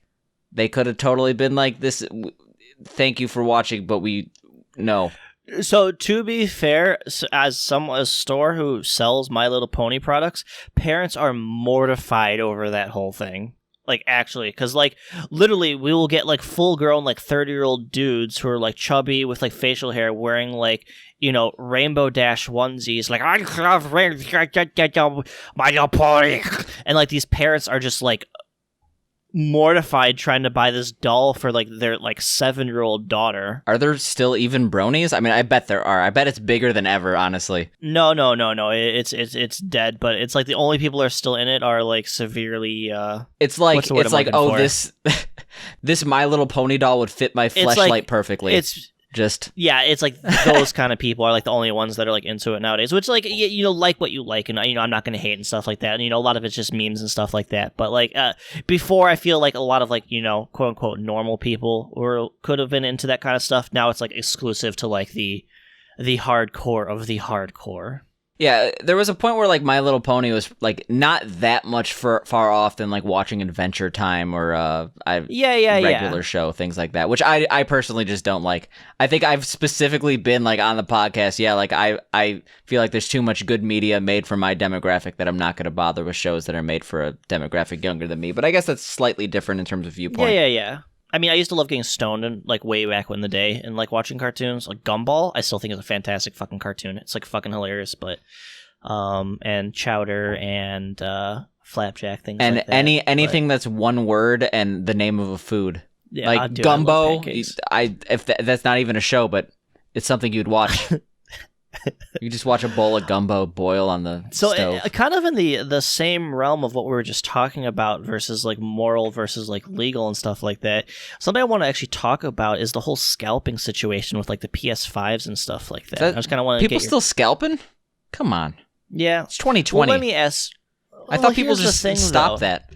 they could have totally been like this, thank you for watching, but no. So to be fair, as a store who sells My Little Pony products, parents are mortified over that whole thing. Like, actually, because, like, literally, we will get, like, full-grown, like, 30-year-old dudes who are, like, chubby with, like, facial hair wearing, like, you know, Rainbow Dash onesies, like, I love My Little Pony. And, like, these parents are just, like, mortified trying to buy this doll for, like, their, like, 7-year-old daughter. Are there still even bronies? I mean, I bet there are. I bet it's bigger than ever, honestly. No. It's dead, but it's like the only people who are still in it are like severely it's like this My Little Pony doll would fit my fleshlight perfectly. It's like those kind of people are like the only ones that are like into it nowadays, which like you know, like what you like, and you know, I'm not gonna hate and stuff like that, and you know, a lot of it's just memes and stuff like that. But like before, I feel like a lot of like, you know, quote unquote normal people could have been into that kind of stuff. Now it's like exclusive to like the hardcore of the hardcore. Yeah, there was a point where like My Little Pony was like not that much far off than like watching Adventure Time or regular show, things like that, which I personally just don't like. I think I've specifically been like on the podcast, like I feel like there's too much good media made for my demographic that I'm not going to bother with shows that are made for a demographic younger than me. But I guess that's slightly different in terms of viewpoint. Yeah. I mean, I used to love getting stoned and like way back in the day and like watching cartoons. Like Gumball, I still think is a fantastic fucking cartoon. It's like fucking hilarious, but and Chowder and Flapjack, things and like that. Anything that's one word and the name of a food. Yeah, like Gumbo, that's not even a show, but it's something you'd watch. You just watch a bowl of gumbo boil on the stove. So kind of in the same realm of what we were just talking about versus like moral versus like legal and stuff like that. Something I want to actually talk about is the whole scalping situation with like the PS5s and stuff like that. I just kind of want to people still scalping? Come on. Yeah. It's 2020. Well, let me ask. I thought people just stopped that.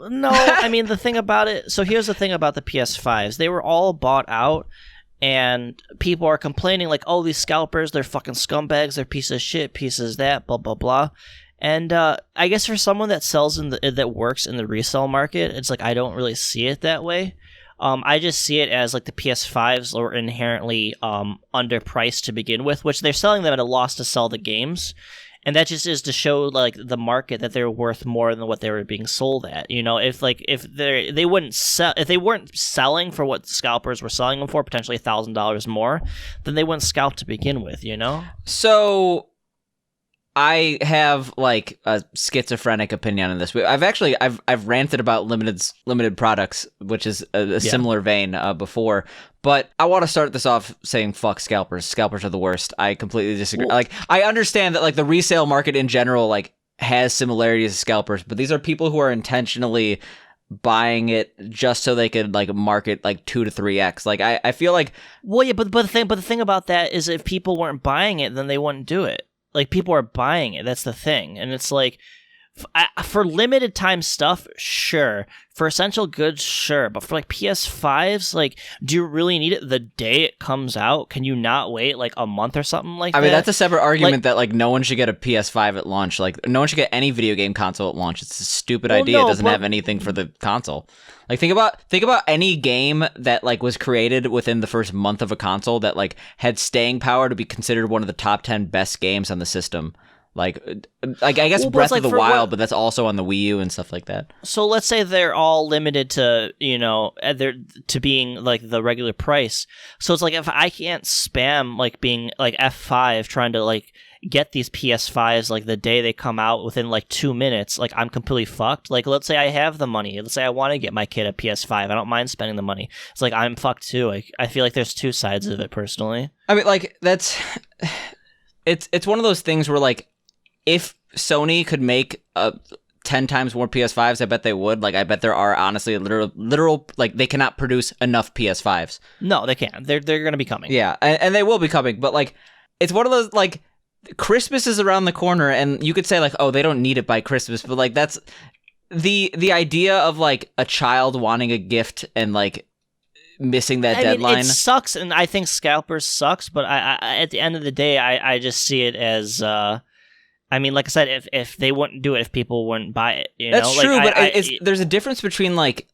No, I mean, the thing about it, so here's the thing about the PS5s. They were all bought out, and people are complaining like, oh, these scalpers, they're fucking scumbags, they're pieces of shit, pieces of that, blah, blah, blah. And I guess for someone that that works in the resale market, it's like I don't really see it that way. I just see it as like the PS5s are inherently underpriced to begin with, which they're selling them at a loss to sell the games. And that just is to show like the market that they're worth more than what they were being sold at. You know, if they wouldn't sell, if they weren't selling for what scalpers were selling them for, potentially $1,000 more, then they wouldn't scalp to begin with. You know. So I have like a schizophrenic opinion on this. I've ranted about limited products, which is a similar vein before. But I want to start this off saying fuck scalpers. Scalpers are the worst. I completely disagree. Well, like I understand that like the resale market in general like has similarities to scalpers, but these are people who are intentionally buying it just so they could like market like 2 to 3x. Like I feel like but the thing about that is if people weren't buying it, then they wouldn't do it. Like, people are buying it. That's the thing. And it's like, for limited time stuff, sure. For essential goods, sure. But for, like, PS5s, like, do you really need it the day it comes out? Can you not wait, like, a month or something like that? I mean, that's a separate argument that, like, no one should get a PS5 at launch. Like, no one should get any video game console at launch. It's a stupid idea. No, it doesn't have anything for the console. Like, think about any game that, like, was created within the first month of a console that, like, had staying power to be considered one of the top 10 best games on the system. Like I guess Breath of the Wild, but that's also on the Wii U and stuff like that. So let's say they're all limited to, to being like the regular price. So it's like if I can't spam like being like F5 trying to like get these PS5s like the day they come out within like 2 minutes, like I'm completely fucked. Like let's say I have the money. Let's say I want to get my kid a PS5. I don't mind spending the money. It's like I'm fucked too. Like I feel like there's two sides of it personally. I mean, like it's one of those things where like if Sony could make 10 times more PS5s, I bet they would. Like, I bet there are honestly literal like they cannot produce enough PS5s. No, they can't. They're going to be coming. Yeah, and they will be coming. But like, it's one of those like Christmas is around the corner, and you could say like, oh, they don't need it by Christmas, but like that's the idea of like a child wanting a gift and like missing that deadline. Mean, it sucks, and I think scalpers sucks. But I at the end of the day, I just see it as. I mean, like I said, if they wouldn't do it, if people wouldn't buy it, that's like, true. But there's a difference between like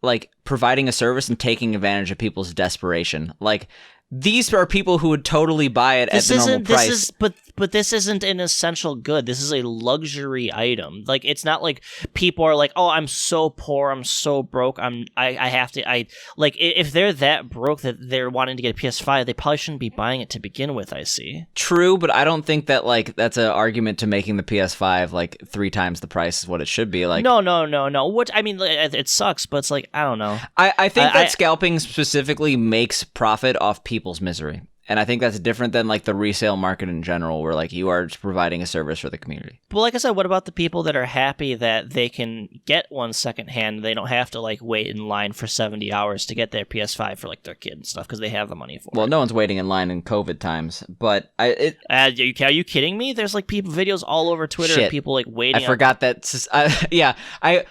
providing a service and taking advantage of people's desperation. Like these are people who would totally buy it at the normal price. But this isn't an essential good. This is a luxury item. Like it's not like people are like, oh, I'm so poor, I'm so broke, I have to like if they're that broke that they're wanting to get a PS5, they probably shouldn't be buying it to begin with. I see. True, but I don't think that like that's an argument to making the PS5 like 3 times the price is what it should be. Like no. Which I mean, it sucks, but it's like I don't know. I think that scalping specifically makes profit off people's misery. And I think that's different than like the resale market in general, where like you are just providing a service for the community. Well, like I said, what about the people that are happy that they can get one secondhand? They don't have to like wait in line for 70 hours to get their PS5 for like their kid and stuff because they have the money for it. Well, no one's waiting in line in COVID times, but are you kidding me? There's like people videos all over Twitter of people like waiting. I forgot that.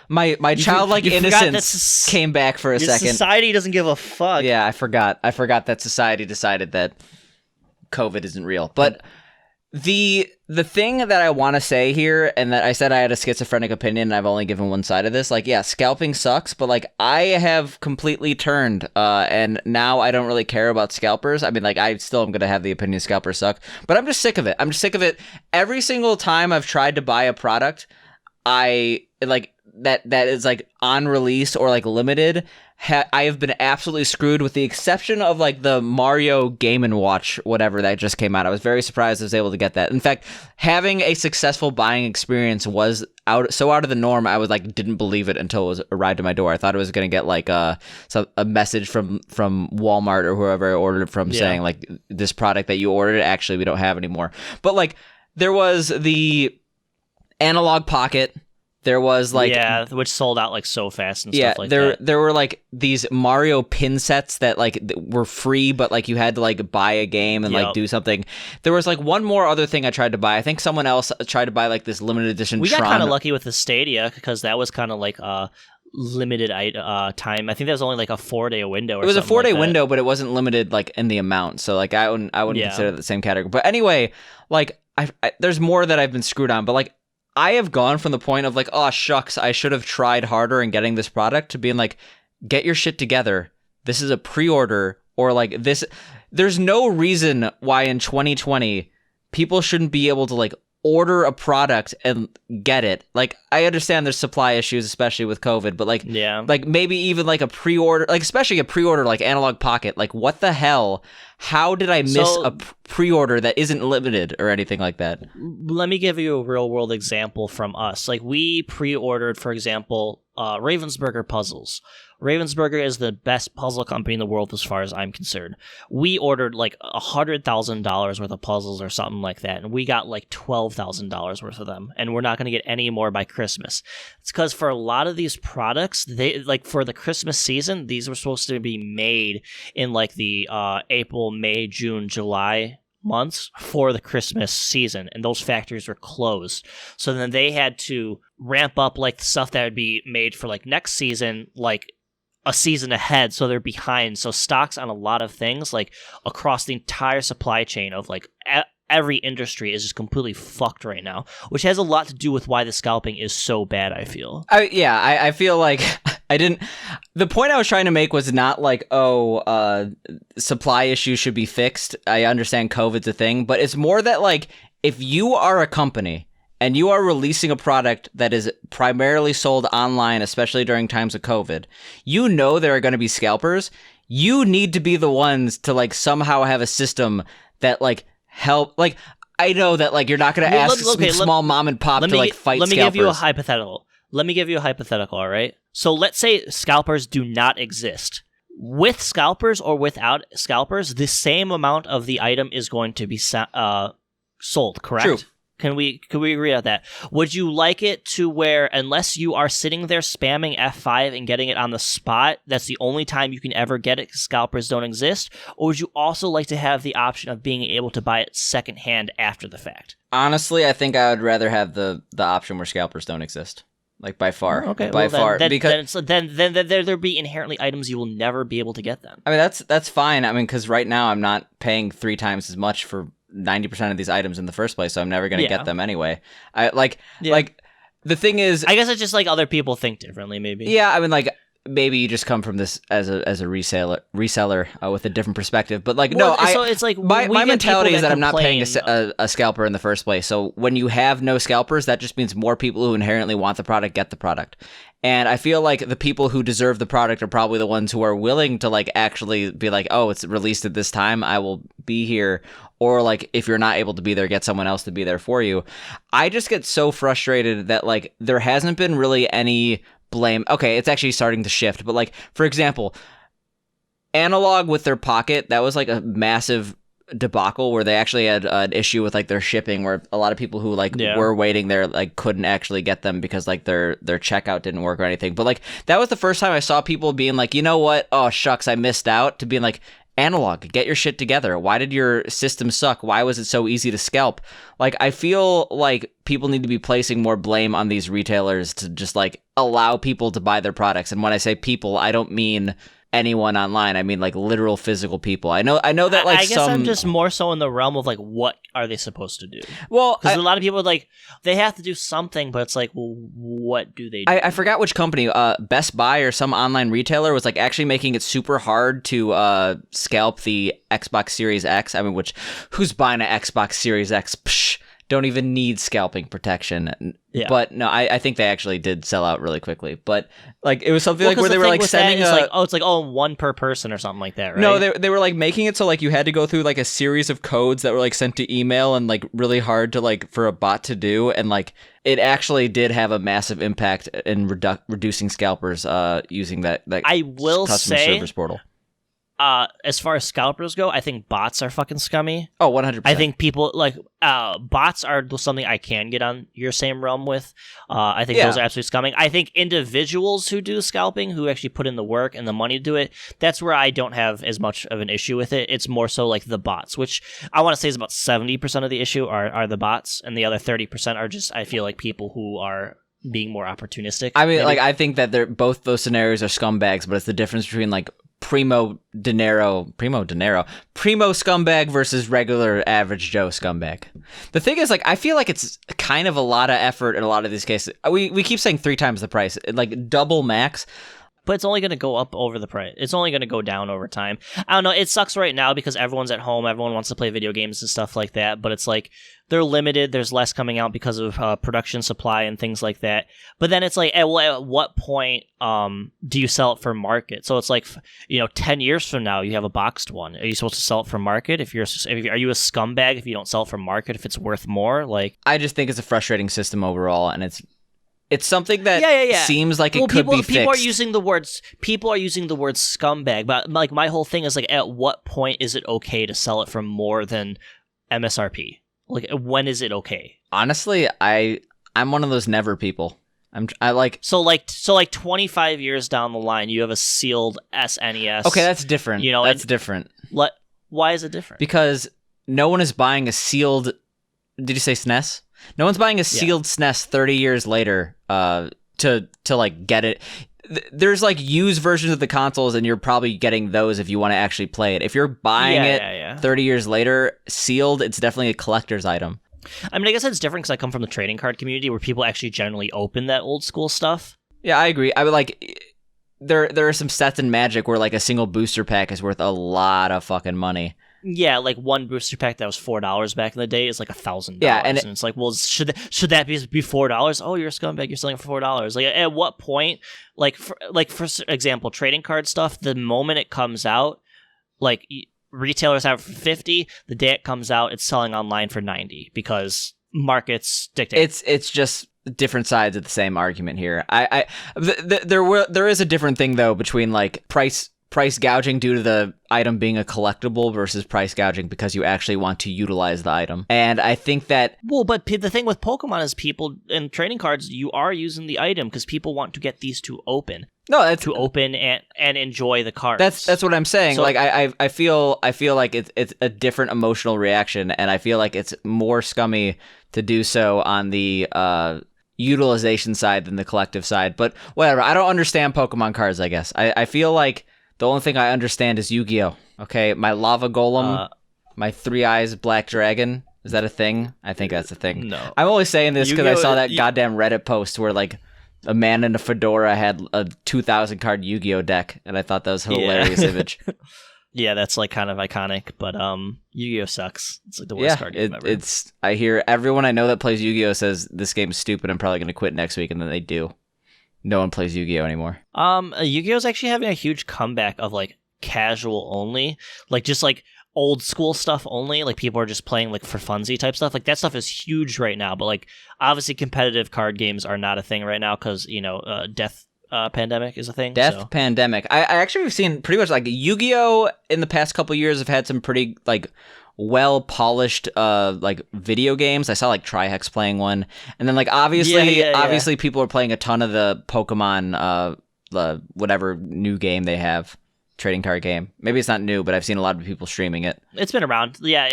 My childlike innocence came back for a second. Society doesn't give a fuck. Yeah, I forgot that society decided that COVID isn't real. But the thing that I want to say here, and that I said I had a schizophrenic opinion and I've only given one side of this, like, yeah, scalping sucks, but like I have completely turned and now I don't really care about scalpers. I mean, like I still am going to have the opinion scalpers suck, but I'm just sick of it. I'm just sick of it. Every single time I've tried to buy a product, I like that is like on release or like limited, I have been absolutely screwed with the exception of like the Mario Game & Watch, whatever that just came out. I was very surprised I was able to get that. In fact, having a successful buying experience was out of the norm. I was like, didn't believe it until it arrived at my door. I thought it was going to get like a message from Walmart or whoever I ordered it from saying like this product that you ordered, actually we don't have anymore. But like there was the Analog Pocket. There was like which sold out like so fast and stuff like that. There were like these Mario pin sets that like were free, but like you had to like buy a game and like do something. There was like one more other thing I tried to buy. I think someone else tried to buy like this limited edition. We got kind of lucky with the Stadia because that was kind of like limited time. I think that was only like a 4-day window. It was a 4-day window, but it wasn't limited like in the amount. So like I wouldn't consider it the same category. But anyway, like I there's more that I've been screwed on. But like I have gone from the point of like, oh shucks, I should have tried harder in getting this product to being like, get your shit together. This is a pre-order, or like this. There's no reason why in 2020 people shouldn't be able to like order a product and get it. Like I understand there's supply issues, especially with COVID, but like like maybe even like a pre-order, like especially a pre-order like Analog Pocket. Like what the hell? How did I miss a pre-order that isn't limited or anything like that? Let me give you a real world example from us. Like we pre-ordered, for example, Ravensburger puzzles. Ravensburger is the best puzzle company in the world as far as I'm concerned. We ordered like $100,000 worth of puzzles or something like that, and we got like $12,000 worth of them, and we're not going to get any more by Christmas. It's because for a lot of these products, they like for the Christmas season, these were supposed to be made in like the April, May, June, July months for the Christmas season, and those factories were closed. So then they had to ramp up like the stuff that would be made for like next season, like a season ahead, so they're behind. So stocks on a lot of things, like across the entire supply chain of like every industry, is just completely fucked right now, which has a lot to do with why the scalping is so bad, I feel. I feel like the point I was trying to make was not like, supply issues should be fixed. I understand COVID's a thing, but it's more that like, if you are a company and you are releasing a product that is primarily sold online, especially during times of COVID, you know there are going to be scalpers. You need to be the ones to like somehow have a system that like help. Like I know that like you're not going to ask small mom and pop to like fight scalpers. Let me give you a hypothetical. All right. So let's say scalpers do not exist. With scalpers or without scalpers, the same amount of the item is going to be sold. Correct? True. Can we agree on that? Would you like it to where, unless you are sitting there spamming F5 and getting it on the spot, that's the only time you can ever get it because scalpers don't exist? Or would you also like to have the option of being able to buy it secondhand after the fact? Honestly, I think I would rather have the option where scalpers don't exist. Like by far. Okay, by far. Because then there'd be inherently items you will never be able to get then. I mean, that's fine. I mean, because right now I'm not paying 3 times as much for 90% of these items in the first place, so I'm never going to get them anyway. Like the thing is, I guess it's just like other people think differently, maybe. Yeah, I mean, like maybe you just come from this as a reseller with a different perspective. But like, so it's like my mentality is that I'm not paying a scalper in the first place. So when you have no scalpers, that just means more people who inherently want the product get the product. And I feel like the people who deserve the product are probably the ones who are willing to like actually be like, oh, it's released at this time, I will be here. Or like, if you're not able to be there, get someone else to be there for you. I just get so frustrated that like there hasn't been really any blame. Okay, it's actually starting to shift. But like, for example, Analog with their Pocket, that was like a massive debacle where they actually had an issue with like their shipping, where a lot of people who like were waiting there like couldn't actually get them because like their checkout didn't work or anything. But like that was the first time I saw people being like, you know what, oh shucks, I missed out, to being like, Analog, get your shit together. Why did your system suck? Why was it so easy to scalp? Like, I feel like people need to be placing more blame on these retailers to just like allow people to buy their products. And when I say people, I don't mean anyone online. I mean like literal physical people. I know that like I guess I'm just more so in the realm of like, what are they supposed to do? Well, because a lot of people like they have to do something, but it's like, well, what do they do? I forgot which company, Best Buy or some online retailer was like actually making it super hard to scalp the Xbox Series X. I mean, who's buying an Xbox Series X? Psh, don't even need scalping protection. Yeah. But no, I think they actually did sell out really quickly. But like it was something like where they were like sending it's like one per person or something like that, right? No, they were like making it so like you had to go through like a series of codes that were like sent to email and like really hard to like for a bot to do, and like it actually did have a massive impact in reducing scalpers using that I will customer say, service portal. As far as scalpers go, I think bots are fucking scummy. Oh, 100%. I think people like bots are something I can get on your same realm with. I think those are absolutely scummy. I think individuals who do scalping, who actually put in the work and the money to do it, that's where I don't have as much of an issue with it. It's more so like the bots, which I want to say is about 70% of the issue are the bots, and the other 30% are just, I feel like, people who are being more opportunistic. I mean, maybe. like, I think that they're both those scenarios are scumbags, but it's the difference between like primo scumbag versus regular average Joe scumbag. The thing is, like, I feel like it's kind of a lot of effort in a lot of these cases. We keep saying 3 times the price, like double max. But it's only going to go up over the price. It's only going to go down over time. I don't know. It sucks right now because everyone's at home. Everyone wants to play video games and stuff like that. But it's like they're limited. There's less coming out because of production supply and things like that. But then it's like, at what point do you sell it for market? So it's like, 10 years from now, you have a boxed one. Are you supposed to sell it for market? Are you a scumbag if you don't sell it for market if it's worth more? Like, I just think it's a frustrating system overall, and it's something that seems like it could be fixed. People are using the word scumbag, but like my whole thing is like, at what point is it okay to sell it for more than MSRP? Like, when is it okay? Honestly, I'm one of those never people. So 25 years down the line, you have a sealed SNES. Okay, that's different. That's different. Why is it different? Because no one is buying a sealed. Did you say SNES? No one's buying a sealed SNES 30 years later to like get it. There's like used versions of the consoles, and you're probably getting those if you want to actually play it. If you're buying 30 years later sealed, it's definitely a collector's item. I mean, I guess it's different because I come from the trading card community where people actually generally open that old school stuff. Yeah, I agree. I would like there are some sets in Magic where like a single booster pack is worth a lot of fucking money. Yeah, like one booster pack that was $4 back in the day is like $1,000. Yeah, and it's like, well, should that be $4? Oh, you're a scumbag. You're selling it for $4. Like, at what point? For example, trading card stuff. The moment it comes out, like retailers have it for $50. The day it comes out, it's selling online for $90 because markets dictate. It's just different sides of the same argument here. There is a different thing though between like price gouging due to the item being a collectible versus price gouging because you actually want to utilize the item. And I think that... Well, but the thing with Pokemon is people in trading cards, you are using the item because people want to get these to open. No, that's... To open and enjoy the cards. That's what I'm saying. So, like, I feel like it's a different emotional reaction, and I feel like it's more scummy to do so on the utilization side than the collective side. But whatever. I don't understand Pokemon cards, I guess. I feel like the only thing I understand is Yu-Gi-Oh! Okay, my Lava Golem, my 3 Eyes Black Dragon. Is that a thing? I think that's a thing. No. I'm only saying this because I saw that goddamn Reddit post where, like, a man in a fedora had a 2,000 card Yu-Gi-Oh! Deck, and I thought that was a hilarious image. Yeah, that's, like, kind of iconic, but Yu-Gi-Oh! Sucks. It's, like, the worst card game ever. I hear everyone I know that plays Yu-Gi-Oh! Says, this game's stupid, I'm probably going to quit next week, and then they do. No one plays Yu-Gi-Oh! Anymore. Yu-Gi-Oh's actually having a huge comeback of like casual only, like just like old school stuff only. Like people are just playing like for funsy type stuff. Like that stuff is huge right now. But like obviously competitive card games are not a thing right now because Death Pandemic is a thing. Pandemic. I actually have seen pretty much like Yu-Gi-Oh! In the past couple years have had some pretty like well polished like video games. I saw like Trihex playing one, and then like obviously people are playing a ton of the Pokemon the whatever new game they have, trading card game. Maybe it's not new, but I've seen a lot of people streaming it. It's been around. Yeah,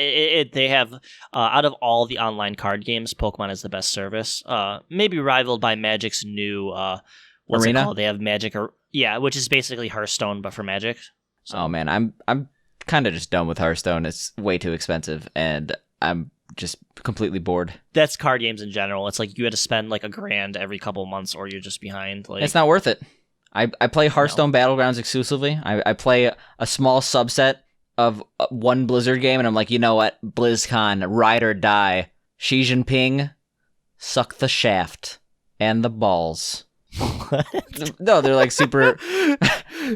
they have out of all the online card games, Pokemon is the best service. Maybe rivaled by Magic's new what's Arena? It called? They have Magic, which is basically Hearthstone but for Magic. So. Oh man, I'm kind of just done with Hearthstone. It's way too expensive, and I'm just completely bored. That's card games in general. It's like you had to spend like $1,000 every couple months, or you're just behind. Like it's not worth it. I play Hearthstone Battlegrounds exclusively. I play a small subset of one Blizzard game, and I'm like, you know what? BlizzCon, ride or die. Xi Jinping, suck the shaft and the balls. What? No, they're like super.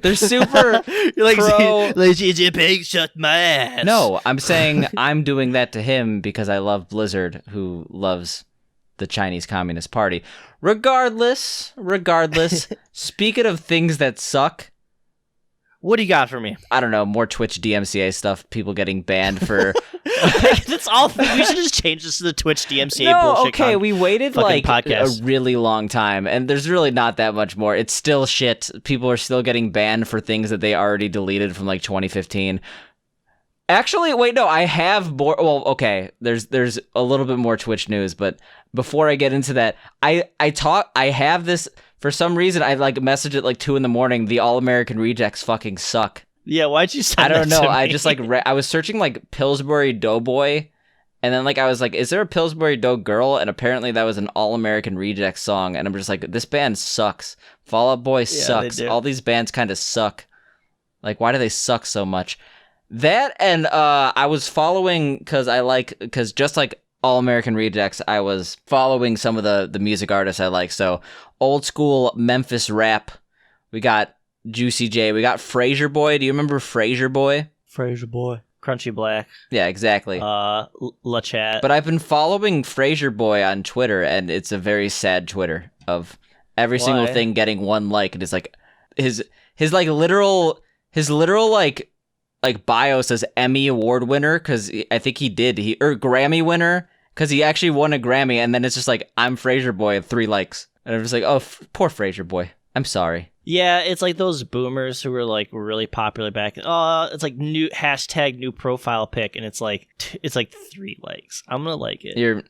They're super. You're like Xi Jinping, shut my ass. No, I'm saying I'm doing that to him because I love Blizzard, who loves the Chinese Communist Party. Regardless, speaking of things that suck, what do you got for me? I don't know, more Twitch DMCA stuff, people getting banned for... That's all. We should just change this to the Twitch DMCA bullshit. Okay, we waited like podcast. a really long time, and there's really not that much more. It's still shit. People are still getting banned for things that they already deleted from like 2015. Actually, wait, no, I have more. Well, okay, there's a little bit more Twitch news, but before I get into that, I have this, for some reason, I like message at like 2 a.m. The All American Rejects fucking suck. Yeah, why'd you send I don't that know. to me? I just like I was searching like Pillsbury Doughboy, and then like I was like, is there a Pillsbury Dough Girl? And apparently that was an All American Rejects song, and I'm just like, this band sucks. Fall Out Boy sucks. All these bands kind of suck. Like, why do they suck so much? That and I was following because just like All American Rejects, I was following some of the music artists I like. So old school Memphis rap. We got Juicy J. We got Frasier Boy. Do you remember Frasier Boy? Frasier Boy. Crunchy Black. Yeah, exactly. La Chat. But I've been following Frasier Boy on Twitter, and it's a very sad Twitter of every single thing getting 1 like. And it's like his literal bio says Emmy Award winner, because I think he did, or Grammy winner, because he actually won a Grammy, and then it's just like, I'm Frasier Boy, 3 likes. And I'm just like, oh, poor Frasier Boy. I'm sorry. Yeah, it's like those boomers who were like really popular back. It's like new hashtag new profile pic, and it's like 3 likes. I'm gonna like it. You're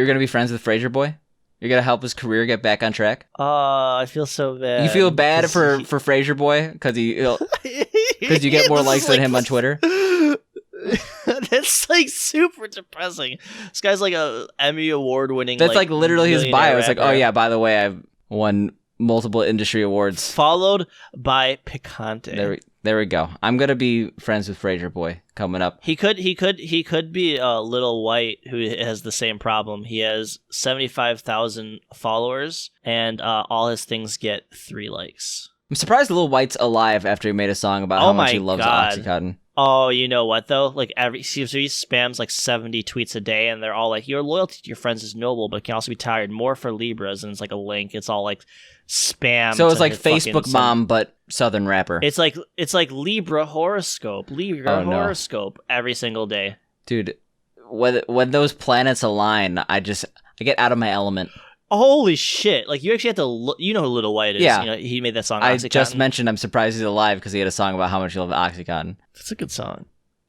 gonna be friends with Frasier Boy? You're gonna help his career get back on track? I feel so bad. You feel bad for Frasier Boy because you get more likes than him on Twitter? That's like super depressing. This guy's like a Emmy Award winning. That's like literally his bio. It's like, rapper. oh yeah, by the way, I've won multiple industry awards. Followed by Picante. There we go. I'm gonna be friends with Frasier Boy coming up. He could be Little White, who has the same problem. He has 75,000 followers, and all his things get 3 likes. I'm surprised Lil White's alive after he made a song about how much he loves Oxycontin. Oh, you know what though? Like so he spams like 70 tweets a day, and they're all like, "Your loyalty to your friends is noble, but it can also be tired. More for Libras," and it's like a link. It's all like spam. So it's like Facebook Mom, but Southern rapper. It's like Libra horoscope, horoscope every single day. Dude, when those planets align, I get out of my element. Holy shit! Like, you actually have to look. You know who Little White is? Yeah, you know, he made that song. I Oxycontin. just mentioned I'm surprised he's alive because he had a song about how much he loved Oxycontin. That's a good song.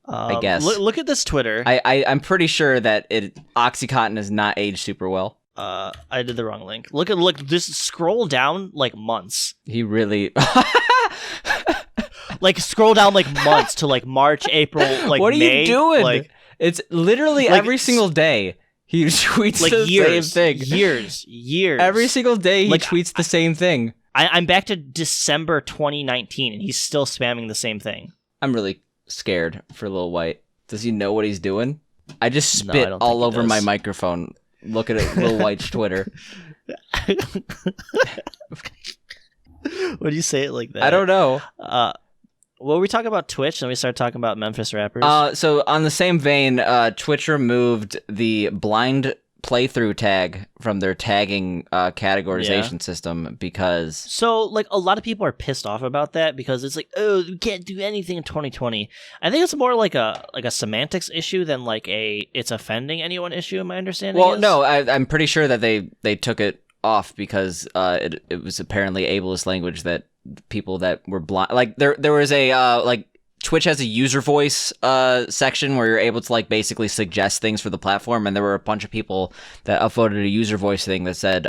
I guess. Look at this Twitter. I'm pretty sure that Oxycontin is not aged super well. I did the wrong link. Look. Just scroll down like months. He really. Like, scroll down like months to like March, April, like what are May, you doing? Like, it's literally like, every single day. He tweets like the same thing. Years. Every single day he tweets the same thing. I'm back to December 2019, and he's still spamming the same thing. I'm really scared for Lil White. Does he know what he's doing? I just spit all over my microphone. Look at Lil White's Twitter. What do you say it like that? I don't know. Well, we talk about Twitch, and we start talking about Memphis rappers. So on the same vein, Twitch removed the blind playthrough tag from their tagging categorization system because... So, like, a lot of people are pissed off about that because it's like, oh, we can't do anything in 2020. I think it's more like a semantics issue than like it's offending anyone issue, in my understanding. Well, no, I'm pretty sure that they took it off because it was apparently ableist language that people that were blind, like there was a like Twitch has a user voice section where you're able to like basically suggest things for the platform, and there were a bunch of people that upvoted a user voice thing that said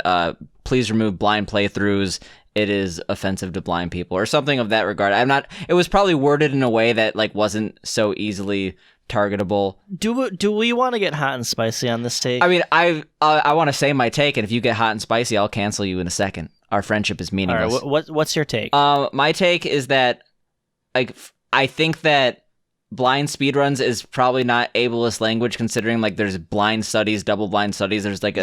please remove blind playthroughs, it is offensive to blind people, or something of that regard. It was probably worded in a way that like wasn't so easily targetable. Do we want to get hot and spicy on this take? I mean, I want to say my take, and if you get hot and spicy, I'll cancel you in a second. Our friendship is meaningless. All right, what's your take? My take is that, like, I think that blind speedruns is probably not ableist language, considering like there's blind studies, double blind studies. There's like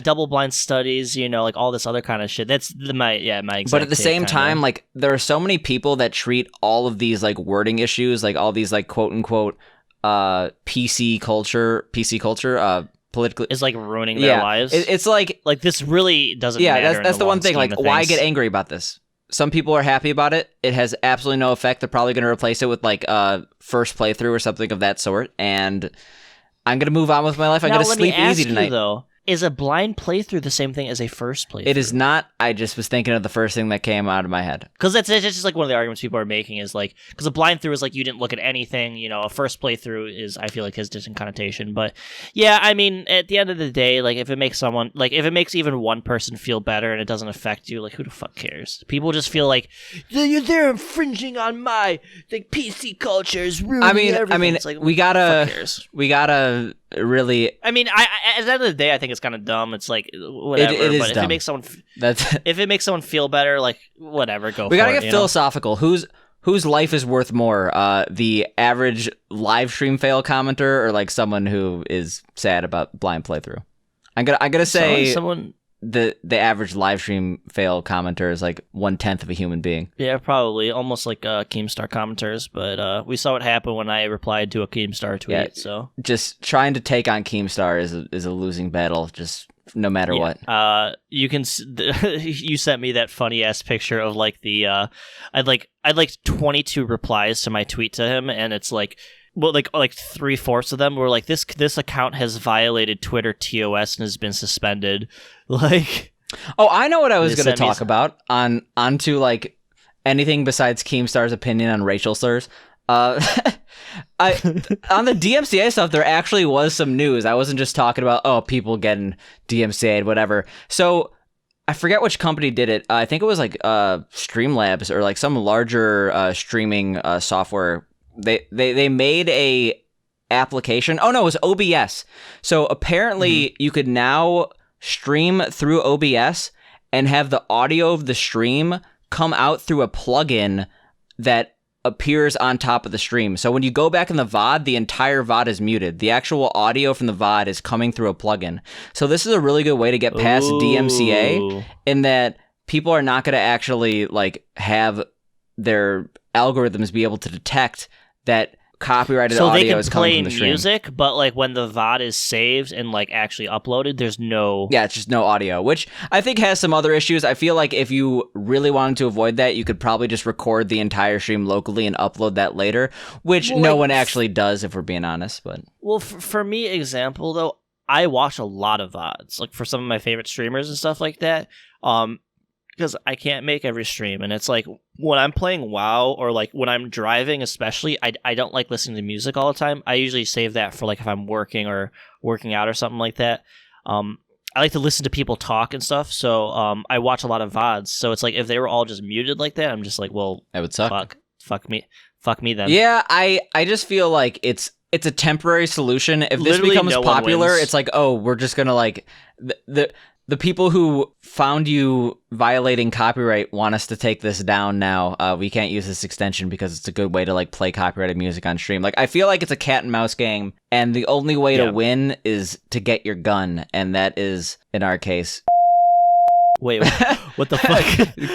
double blind studies. You know, like all this other kind of shit. That's my exact. But at the same time, kinda. like there are so many people that treat all of these like wording issues, like all these like quote unquote PC culture, politically is like ruining their lives. It's like this really doesn't matter. That's the one thing. Like, why get angry about this? Some people are happy about it. It has absolutely no effect. They're probably going to replace it with like first playthrough or something of that sort. And I'm going to move on with my life. I'm going to sleep easy tonight. is a blind playthrough the same thing as a first playthrough? It is not. I just was thinking of the first thing that came out of my head. Because it's just like one of the arguments people are making is like, because a blind through is like you didn't look at anything, you know, a first playthrough is, I feel like, has distant connotation. But yeah, I mean, at the end of the day, like if it makes someone, like if it makes even one person feel better and it doesn't affect you, like who the fuck cares? People just feel like, they're infringing on my like PC culture is ruining everything. I mean, it's like, we gotta really. I mean, I at the end of the day, I think it's kind of dumb. It's like whatever. It is but if dumb. it makes someone, if it makes someone feel better, like whatever, go. We for gotta it, get philosophical. Whose life is worth more? The average live stream fail commenter, or like someone who is sad about blind playthrough? I'm gonna say someone. The average live stream fail commenter is like 1/10 of a human being. Yeah, probably almost like Keemstar commenters, but we saw what happened when I replied to a Keemstar tweet. Yeah, so just trying to take on Keemstar is a losing battle. Just no matter what. You can. You sent me that funny ass picture of like the. I'd like 22 replies to my tweet to him, and it's like. Well, like 3/4 of them were like this account has violated Twitter TOS and has been suspended. Like, oh, I know what I was going to talk about onto like anything besides Keemstar's opinion on racial slurs. On the DMCA stuff, there actually was some news. I wasn't just talking about people getting DMCA'd, whatever. So I forget which company did it. I think it was like Streamlabs or like some larger streaming software. They made a application. Oh no, it was OBS. So apparently you could now stream through OBS and have the audio of the stream come out through a plugin that appears on top of the stream. So when you go back in the VOD, the entire VOD is muted. The actual audio from the VOD is coming through a plugin. So this is a really good way to get past DMCA in that people are not going to actually like have their algorithms be able to detect that copyrighted audio is coming from the stream. So they can play music, but like when the VOD is saved and like actually uploaded, there's no... Yeah, it's just no audio, which I think has some other issues. I feel like if you really wanted to avoid that, you could probably just record the entire stream locally and upload that later, which no one actually does, if we're being honest. But well, for me, example though, I watch a lot of VODs, like for some of my favorite streamers and stuff like that. Because I can't make every stream, and it's like when I'm playing WoW or like when I'm driving, especially, I don't like listening to music all the time. I usually save that for like if I'm working or working out or something like that. I like to listen to people talk and stuff, so I watch a lot of VODs. So it's like if they were all just muted like that, I'm just like, well, that would suck. Fuck me then. Yeah, I just feel like it's a temporary solution. If this becomes popular, it's like, oh, we're just gonna like the people who found you violating copyright want us to take this down now. We can't use this extension because it's a good way to like play copyrighted music on stream. Like I feel like it's a cat and mouse game, and the only way to win is to get your gun, and that is in our case. Wait, what the fuck?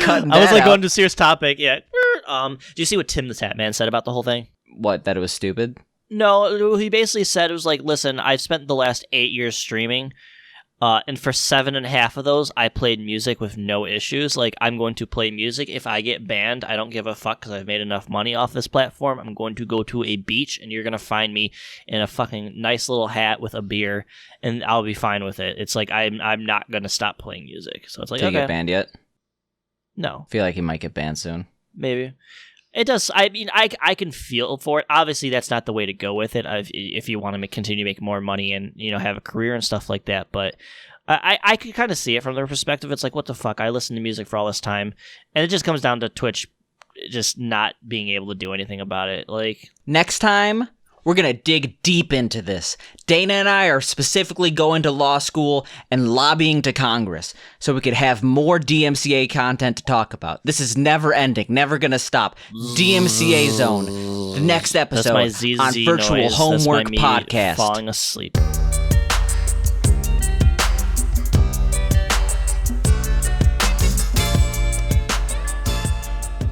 I was like going to a serious topic. Yeah. Do you see what Tim the Tap Man said about the whole thing? What, that it was stupid? No, he basically said it was like, listen, I've spent the last 8 years streaming. And for 7.5 of those, I played music with no issues. Like, I'm going to play music. If I get banned, I don't give a fuck because I've made enough money off this platform. I'm going to go to a beach, and you're going to find me in a fucking nice little hat with a beer, and I'll be fine with it. It's like, I'm not going to stop playing music. So it's like, Did he get banned yet? No. I feel like he might get banned soon. Maybe. It does. I mean, I can feel for it. Obviously, that's not the way to go with it. If you want to continue to make more money and have a career and stuff like that. But I could kind of see it from their perspective. It's like, what the fuck? I listened to music for all this time, and it just comes down to Twitch just not being able to do anything about it. Like next time, we're gonna dig deep into this. Dana and I are specifically going to law school and lobbying to Congress so we could have more DMCA content to talk about. This is never ending, never gonna stop. DMCA Zone, the next episode on Virtual Homework Podcast. Falling asleep.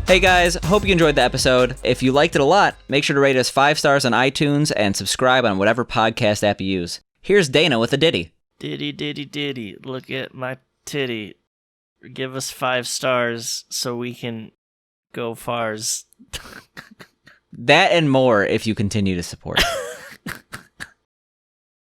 Hey guys, hope you enjoyed the episode. If you liked it a lot, make sure to rate us 5 stars on iTunes and subscribe on whatever podcast app you use. Here's Dana with a ditty. Ditty, ditty, ditty, look at my titty. Give us 5 stars so we can go fars. That and more if you continue to support.